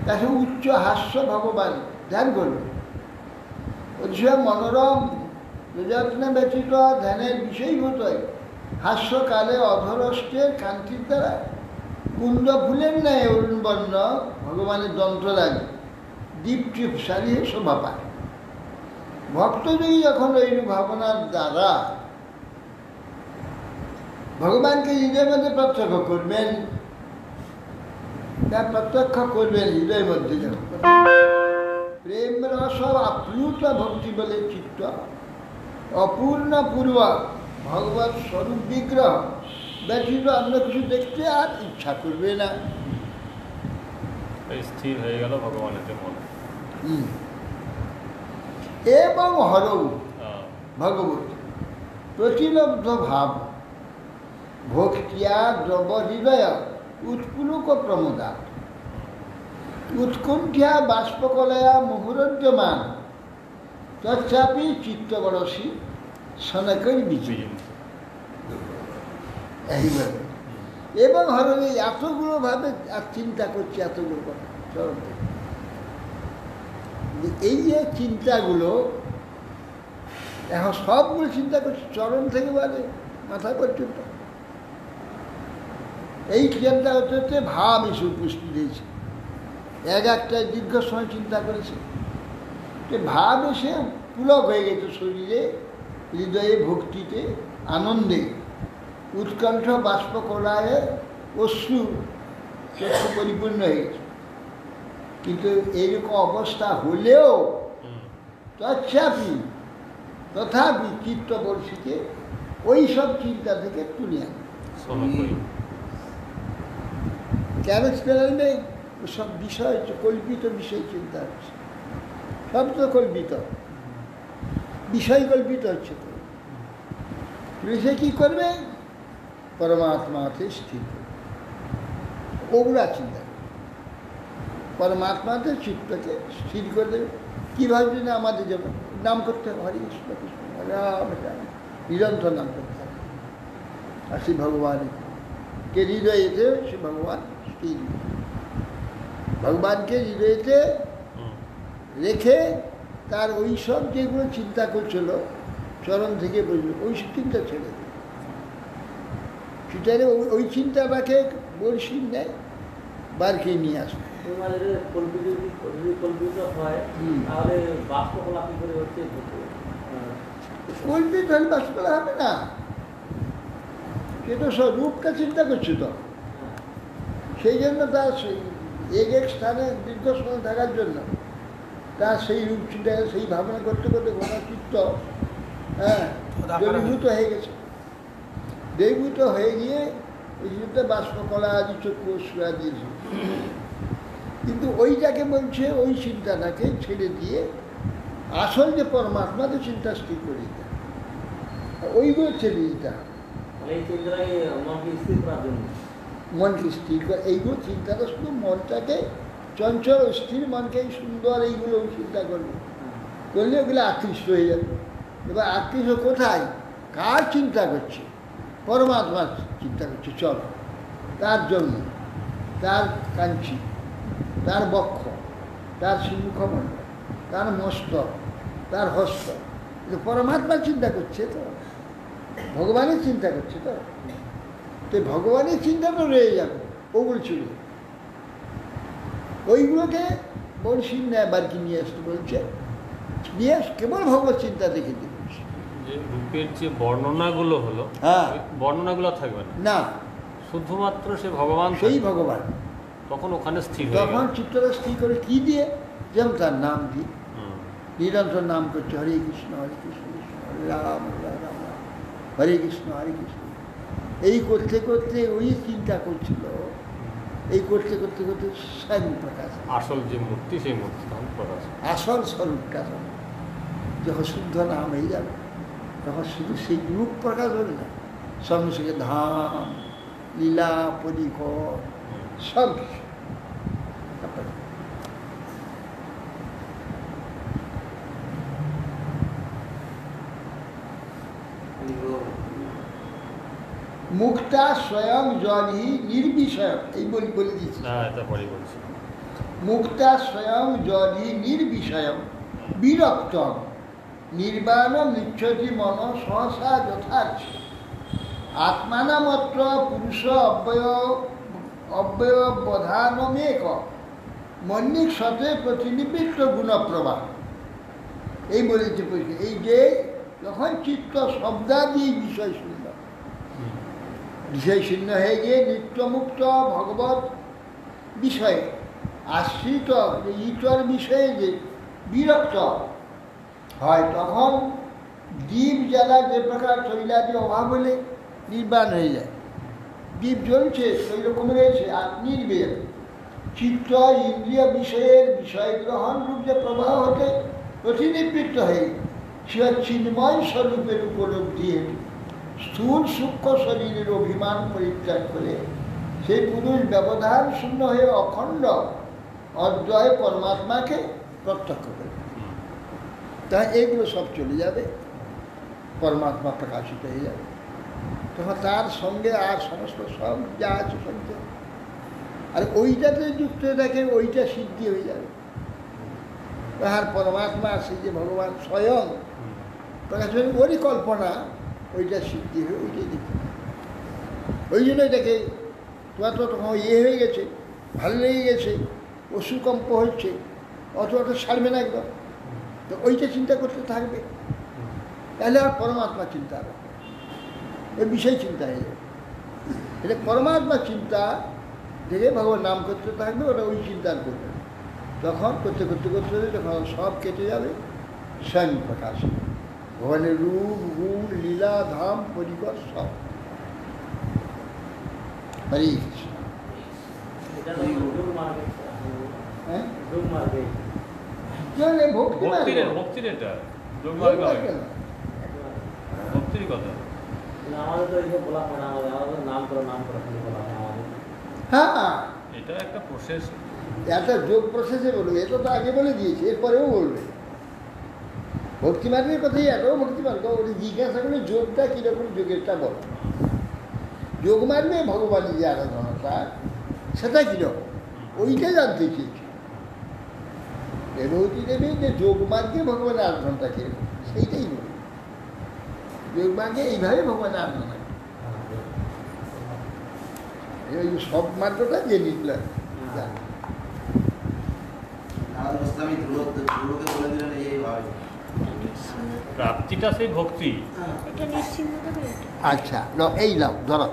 তাকে উচ্চ হাস্য ভগবান ধ্যান করবে। অতিশয় মনোরম যত্নে ব্যতীত ধ্যানের বিষয়ভূত হাস্যকালে অধরষ্টের কান্তির দ্বারা কুন্দ ফুলের ন্যায় অরুণ বর্ণ ভগবানের দন্তরাগ দীপ্তি সারিয়ে শোভা পায়। ভক্তযোগী যখন ওই ভাবনার দ্বারা ভগবানকে হৃদয়ের মধ্যে প্রত্যক্ষ করবেন, তা প্রত্যক্ষ করবেন হৃদয়ের মধ্যে যখন প্রেম রস আপ্লুত ভক্তি বলে চিত্ত অপূর্ণ পূর্বক ভগবত স্বরূপ বিগ্রহ ব্যতীত অন্য কিছু দেখতে আর ইচ্ছা করবে না। স্থির হয়ে গেল ভগবানের মন। এবং হরৌ ভগবত প্রতিলব্ধ ভাব ভক্তিয়া দ্রব হৃদয় উৎপুলক প্রমোদা উৎকুণ্ঠা বাষ্পকলয়া মুহুরোদ্যমান তথাপি চিত্তবরসী সনকের বিজয়। এইভাবে এবং হরবে এতগুলো ভাবে আর চিন্তা করছে, এতগুলো কথা চরম থেকে। এই যে চিন্তাগুলো এখন সবগুলো চিন্তা করছে চরম থেকে বলে মাথা পর্যন্ত। এই চিন্তা হতে হতে ভাব এসে উপস্থিত হয়েছে, একটা দীর্ঘ সময় চিন্তা করেছে, ভাব এসে পুলক হয়ে গেছে শরীরে, হৃদয়ে, ভক্তিতে, আনন্দে, উৎকণ্ঠ বাষ্প কলায় অশ্রু চক্ষু পরিপূর্ণ হয়ে গেছে। কিন্তু এইরকম অবস্থা হলেও তথাপি চিত্তবর্ষীকে ওই সব চিন্তা থেকে তুলে আনে। কেন নেই? সব বিষয় হচ্ছে কল্পিত বিষয় চিন্তা হচ্ছে, সব তো কল্পিত বিষয়, কল্পিত হচ্ছে। সে কী করবে? পরমাত্মাতে স্থির করবে, ওগুলা চিন্তা করবে, পরমাত্মাতে চিত্তকে স্থির করে দেবে। কীভাবে না আমাদের যেমন নাম করতে হবে, হরে কৃষ্ণ কৃষ্ণ রাম রাম, নিরন্তর নাম করতে হবে। আর শ্রী ভগবানকে হৃদয়েতে শ্রী ভগবান স্থির, ভগবানকে হৃদয়েতে রেখে তার ওই সব যেগুলো চিন্তা করছিল চরণ থেকে বুঝলো, ওই সব চিন্তা ছেড়ে দেবে। সেটারে ওই চিন্তাটাকে বর্ষির নেয় বারকে নিয়ে আসবে। কল্পিত হলে বাস্তবতা হবে না, সেটা সব রূপটা চিন্তা করছে তো, সেই জন্য তার এক স্থানে দীর্ঘ সময় থাকার জন্য তার সেই রূপ চিন্তা, সেই ভাবনা করতে করতে গোটা চিত্ত দলীভূত হয়ে গেছে। দলীভূত হয়ে গিয়ে এই চিন্তা বাষ্পকলা আদি চক্ষু দিয়েছে। কিন্তু ওইটাকে বলছে, ওই চিন্তাটাকে ছেড়ে দিয়ে আসল যে পরমাত্মাকে চিন্তা স্থির করে দিতে, ওইগুলো ছেড়ে দিতে হবে। মনকে স্থির করে, এইগুলো চিন্তাটা শুধু মনটাকে চঞ্চল স্থির মনকে সুন্দর এইগুলো চিন্তা করবে, করলে ওগুলো আকৃষ্ট হয়ে যাবে। এবার আকৃষ্ট কোথায়? কার চিন্তা করছে? পরমাত্মার চিন্তা করছে। চল, তার জন্য, তার কাঞ্চি, তার বক্ষ, তার সিংহমণ্ডল, তার মস্তক, তার হস্ত, পরমাত্মার চিন্তা করছে তো, ভগবানের চিন্তা করছে তো। তো ভগবানের চিন্তাটা রয়ে যাবে, ওগুলো ছিল। ওইগুলোকে বলছিন না, বারকি নিয়ে আসতে বলছে, নিয়ে কেবল ভগবত চিন্তা দেখে দিয়ে বলছে। যে রূপের যে বর্ণনাগুলো হলো, বর্ণনাগুলো থাকবে না, শুধুমাত্র সে ভগবান, সেই ভগবান। তখন ওখানে স্থির, তখন চিত্তটা স্থির করে কি দিয়ে? যেমন তার নাম দিয়ে নিরন্তর নাম করছে, হরে কৃষ্ণ কৃষ্ণ হরে রাম রাম রাম, হরে কৃষ্ণ হরে কৃষ্ণ। এই করতে করতে ওই চিন্তা করছিল, এই করতে করতে করতে স্বয়ং প্রকাশ, আসল যে মূর্তি, সেই মূর্তি প্রকাশ, আসল স্বরূপটা যখন শুদ্ধ নাম হয়ে যাবে, তখন শুধু সেই রূপ প্রকাশ হবে না, সঙ্গে সঙ্গে ধাম, লীলা, পরিকর, সব কিছু। মুক্তা স্বয়ং জলহি নির্বিষয়, এই বলে দিচ্ছি। মুক্তা স্বয়ং জলহি নির্বিষয় বিরক্ত নির্বাণ নিচ্ছতি মন সহসা যথার্থ আত্মানামত্র পুরুষ অব্যয়বধানমেক মন্নিক সতে প্রতিনিবৃত্ত গুণপ্রবাহ। এই বলেছে পরিষ্কার, এই যে যখন চিত্ত শব্দাদি বিষয় শূন্য, বিষয় শূন্য হয়ে গিয়ে নিত্যমুক্ত ভগবত বিষয়ে আশ্রিত যে ইতর বিষয়ে যে বিরক্ত হয়, তখন দ্বীপ জ্বালা যে প্রকার তৈলাদি অভাব হলে নির্বাণ হয়ে যায়। দ্বীপ জ্বলছে সেই রকম রয়েছে আর নির্বেদ চিত্ত ইন্দ্রিয় বিষয়ের বিষয় গ্রহণ রূপ যে প্রবাহ হতে প্রতিনিবৃত্ত হয়ে সে চিন্ময় স্বরূপের উপলব্ধি হেতু স্থূল সূক্ষ্ম শরীরের অভিমান পরিত্যাগ করে সেই পুরুষ ব্যবধান শূন্য হয়ে অখণ্ড অদ্বয় পরমাত্মাকে প্রত্যক্ষ করে। তা এগুলো সব চলে যাবে, পরমাত্মা প্রকাশিত হয়ে যাবে। তখন তার সঙ্গে আর সমস্ত সব যা আছে সঙ্গে, আর ওইটাতে যুক্ত থাকে ওইটা সিদ্ধি হয়ে যাবে। আর পরমাত্মা আছে যে ভগবান স্বয়ং প্রকাশ, ওরই কল্পনা, ওইটা সিদ্ধি হয়ে ওইটাই দেখতে। ওই জন্য এটাকে তোমার তো তখন হয়ে গেছে, ভালো লেগে গেছে, অসুকম্প হচ্ছে, অত সারবে না একদম, তো ওইটা চিন্তা করতে থাকবে, তাহলে আর পরমাত্মা চিন্তা হবে, ওই বিষয় চিন্তা হয়ে যাবে। এটা পরমাত্মা চিন্তা থেকে ভগবান নাম করতে থাকবে, ওটা ওই চিন্তা করবে। তখন করতে করতে করতে তখন সব কেটে যাবে, স্বয়ং প্রকাশ ভগবানের রূপ গুণ লীলা ধাম পরিকর সব। হরি ভক্তির এটা যোগ মার্গ হবে, ভক্তির কথা। হ্যাঁ, এটা একটা প্রসেস, একটা যোগ প্রসেসে বলবে, এটা তো আগে বলে দিয়েছে, এরপরেও বলবে। ভক্তিমার্গের কথাই এটাও ভক্তিমার্গ, ওটা জিজ্ঞাসা করে যোগটা কীরকম, যোগেরটা বল। যোগমার্গে ভগবানের যে আরাধনাটা সেটা কীরকম, ওইটা জানতে চেয়েছি। দেবতী দেবী যে যোগমার্গে ভগবানের আরাধনাটা কীরকম সেইটাই বলবে। যোগমার্গে এইভাবে ভগবানের আরাধনা, ওই সব মার্গটা যে নিকলা জানবে। প্রাপ্তিটা সেই ভক্তি। আচ্ছা, এই নাও ধরো,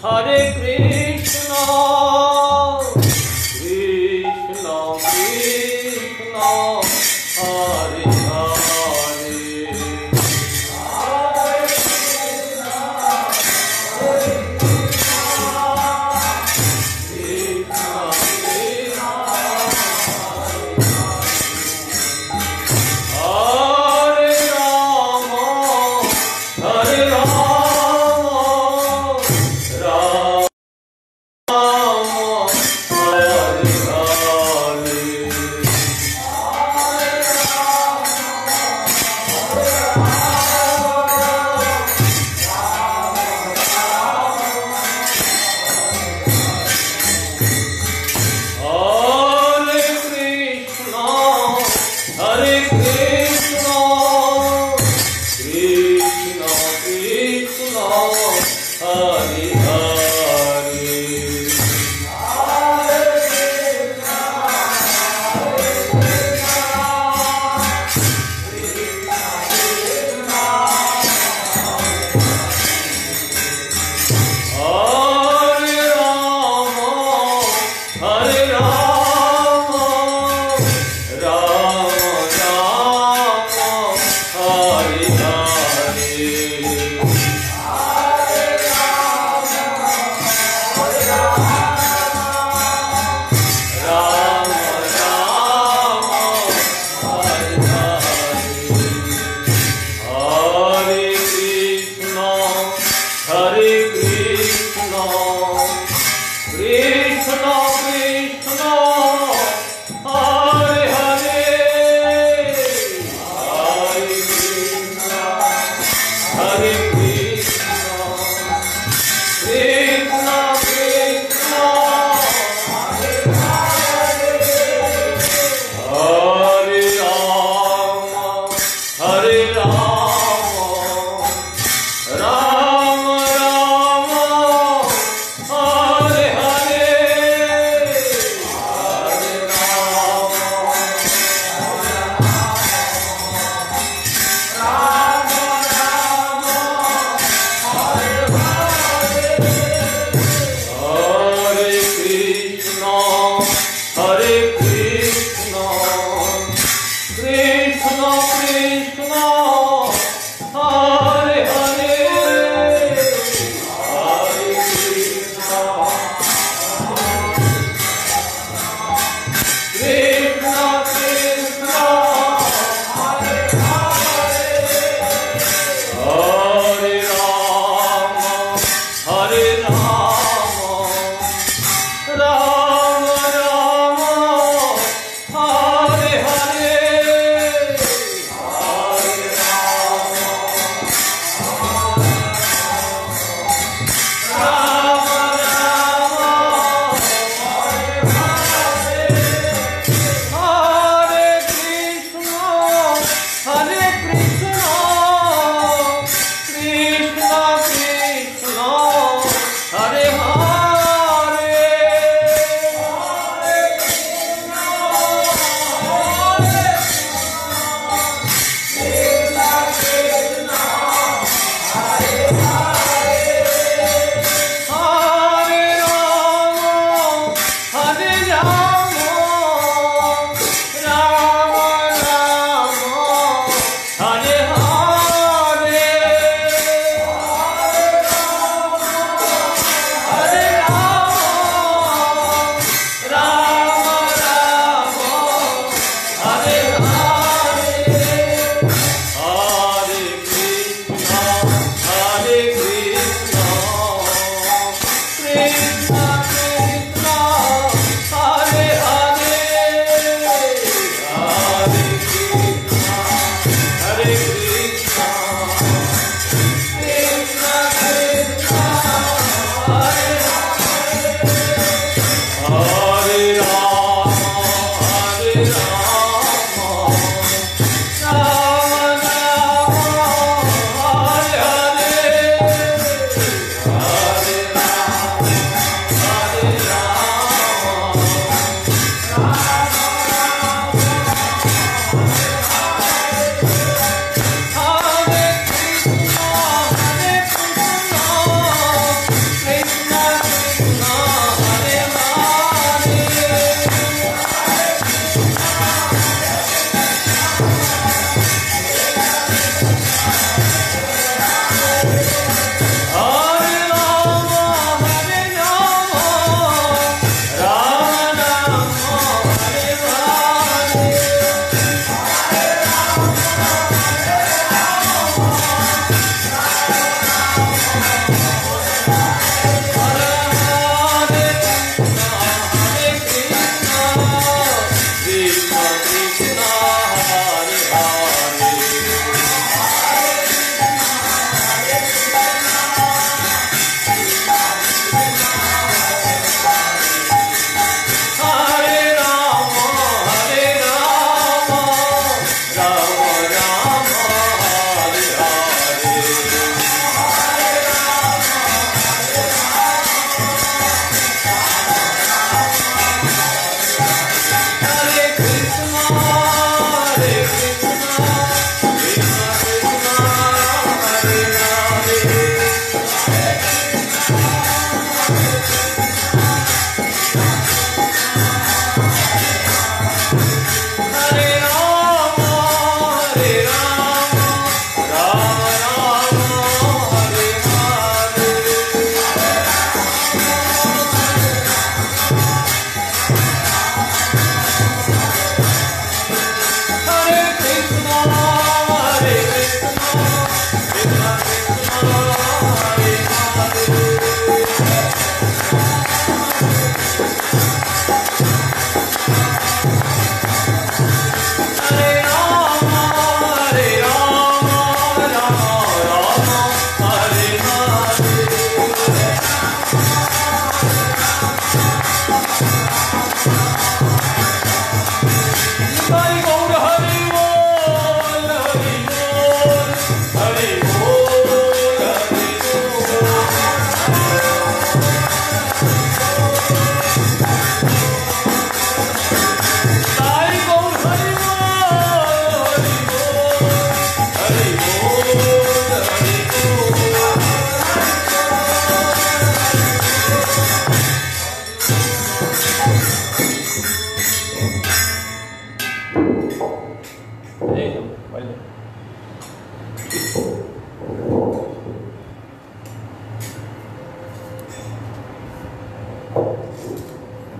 Hare Krishna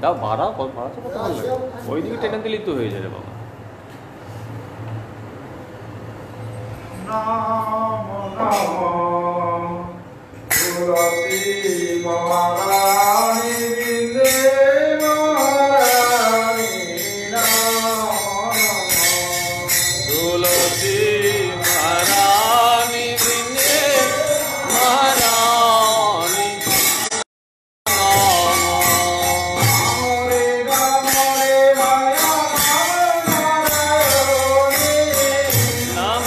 দাও ভাড়া ভাড়া তো কত ভালো লাগে ওই দিকে টেনে দিলেই তো হয়ে যাবে বাবা। নাম নাম তুলসী মহারানী বৃন্দে মহারানী নাম তুলসী মহারানী বৃন্দে মহারানী হরে রাম হরে মায়া নাম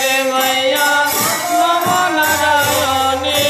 রে মাইয়া নম নারায়ণী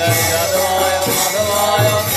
जय यादवाय माधवाय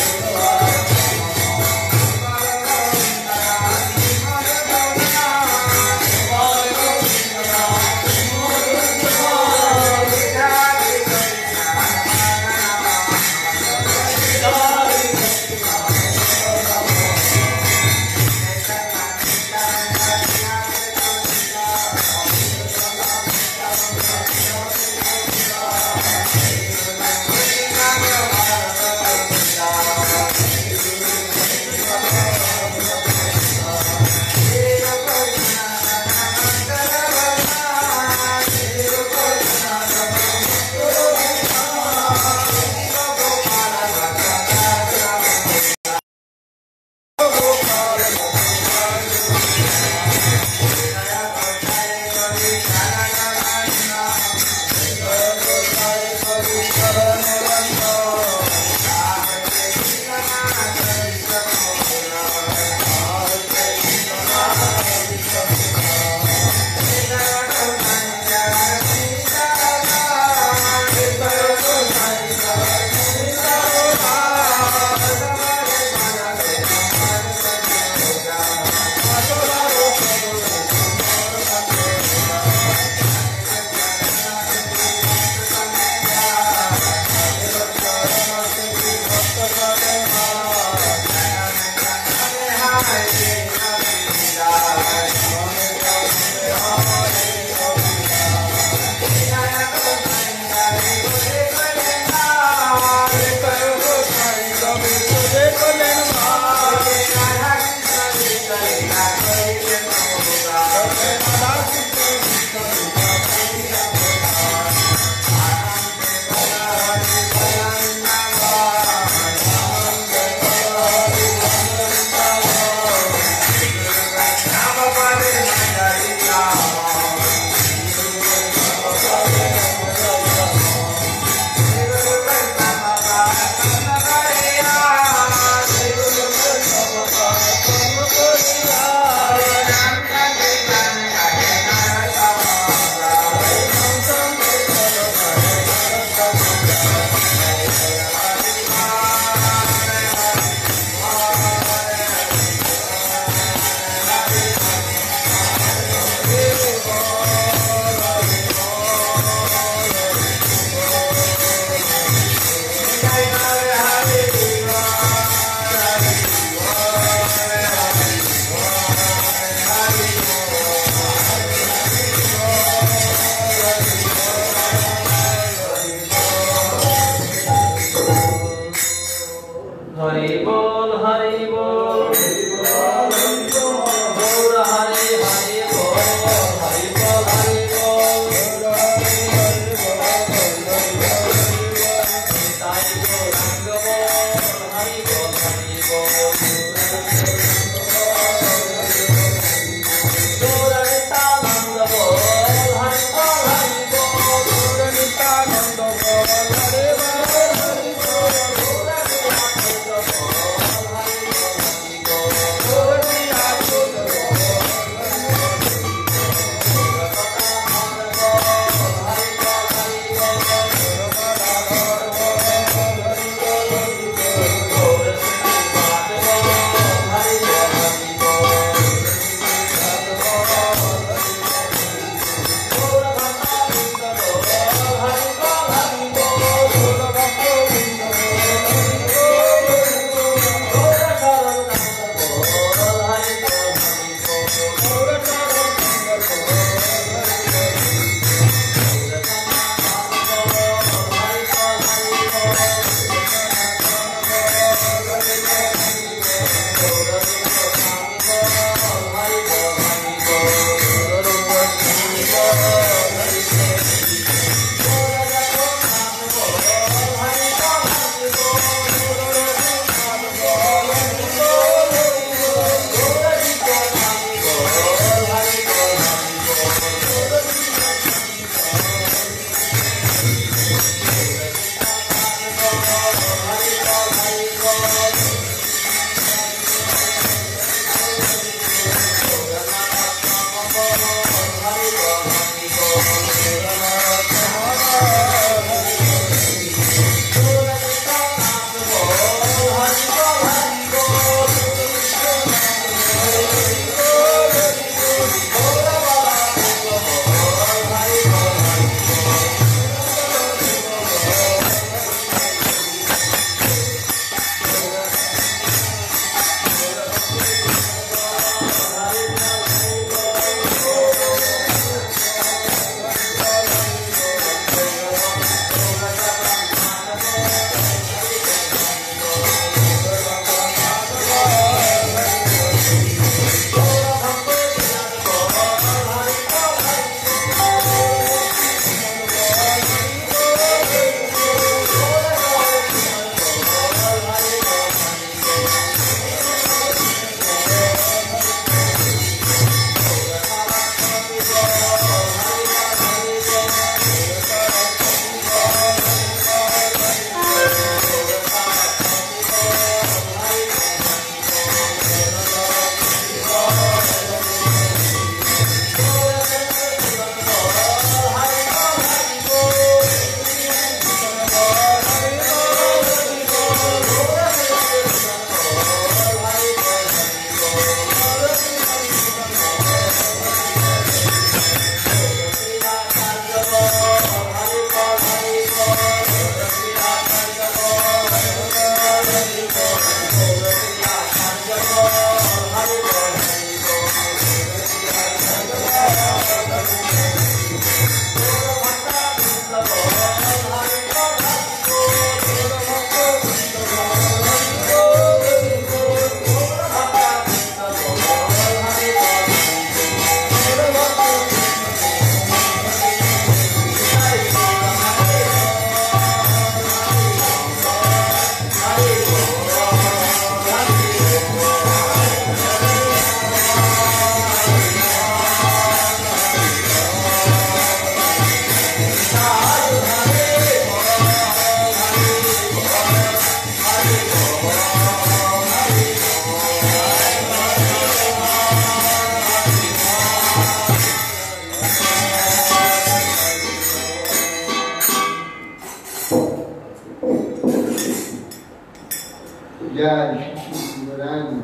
जय श्री शिवराम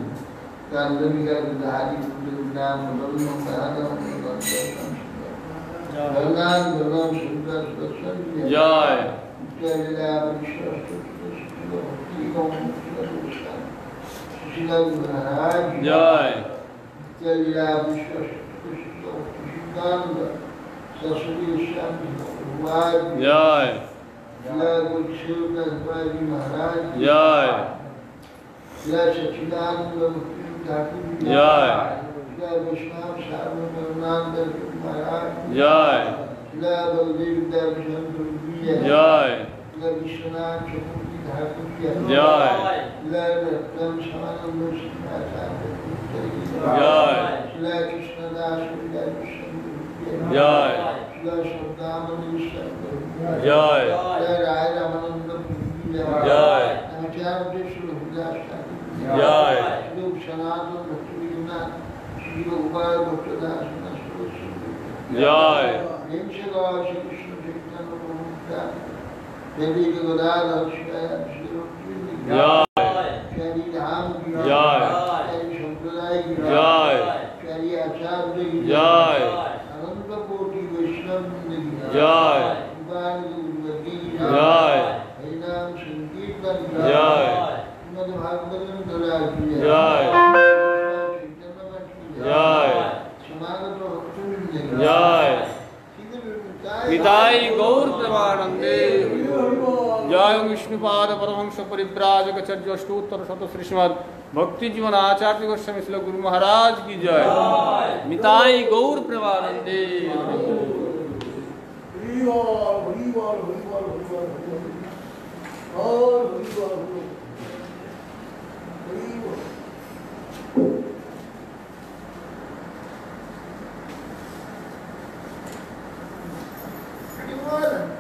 कांदमिका धारी नाम ब्रह्म महादेव भगवान भगवान सुंदर प्रसन्न जय जय महाराज जय जय सरस्वती भगवान जय जय गुरुदेव महाराज जय जय सच्चिदानंद मुक्ति ठाकुर जय जय विश्वनाथ सार्वभौमानंद महाराज जय जय बलदेव दर्शन जय जय जय विश्वनाथ चतुर्थी ठाकुर जय जय रत्न स्वानंद सिंहाचार्य जय जय कृष्णदास जय जय जय शब्दामणि जय जय राय रामानंद जय जय आचार्य सुरदास ठाकुर जय श्री सनातन भक्तिनाथ श्री गोपाल भक्तदास जय प्रेम से गौर श्री कृष्ण चैतन्य प्रभु श्री गदाधर श्री जय श्री धाम की जय श्री संप्रदाय की जय श्री आचार्य की जय अनंत कोटि वैष्णव की जय भगवान गुरुवती की जय हरिनाम संकीर्तन की जय श्रीमद् भागवतम धरा की जय चैतन्य मठ की जय समागत भक्तवृंद की जय निताई गौर प्रेमानंदे जय विष्णुपाद परमहंस परिव्राजक चर्योष्टोत्तर शत श्रीमद् भक्ति जीवन आचार्य गोस्वामी श्री गुरु महाराज की जय निताई गौर प्रेमानंदे Hare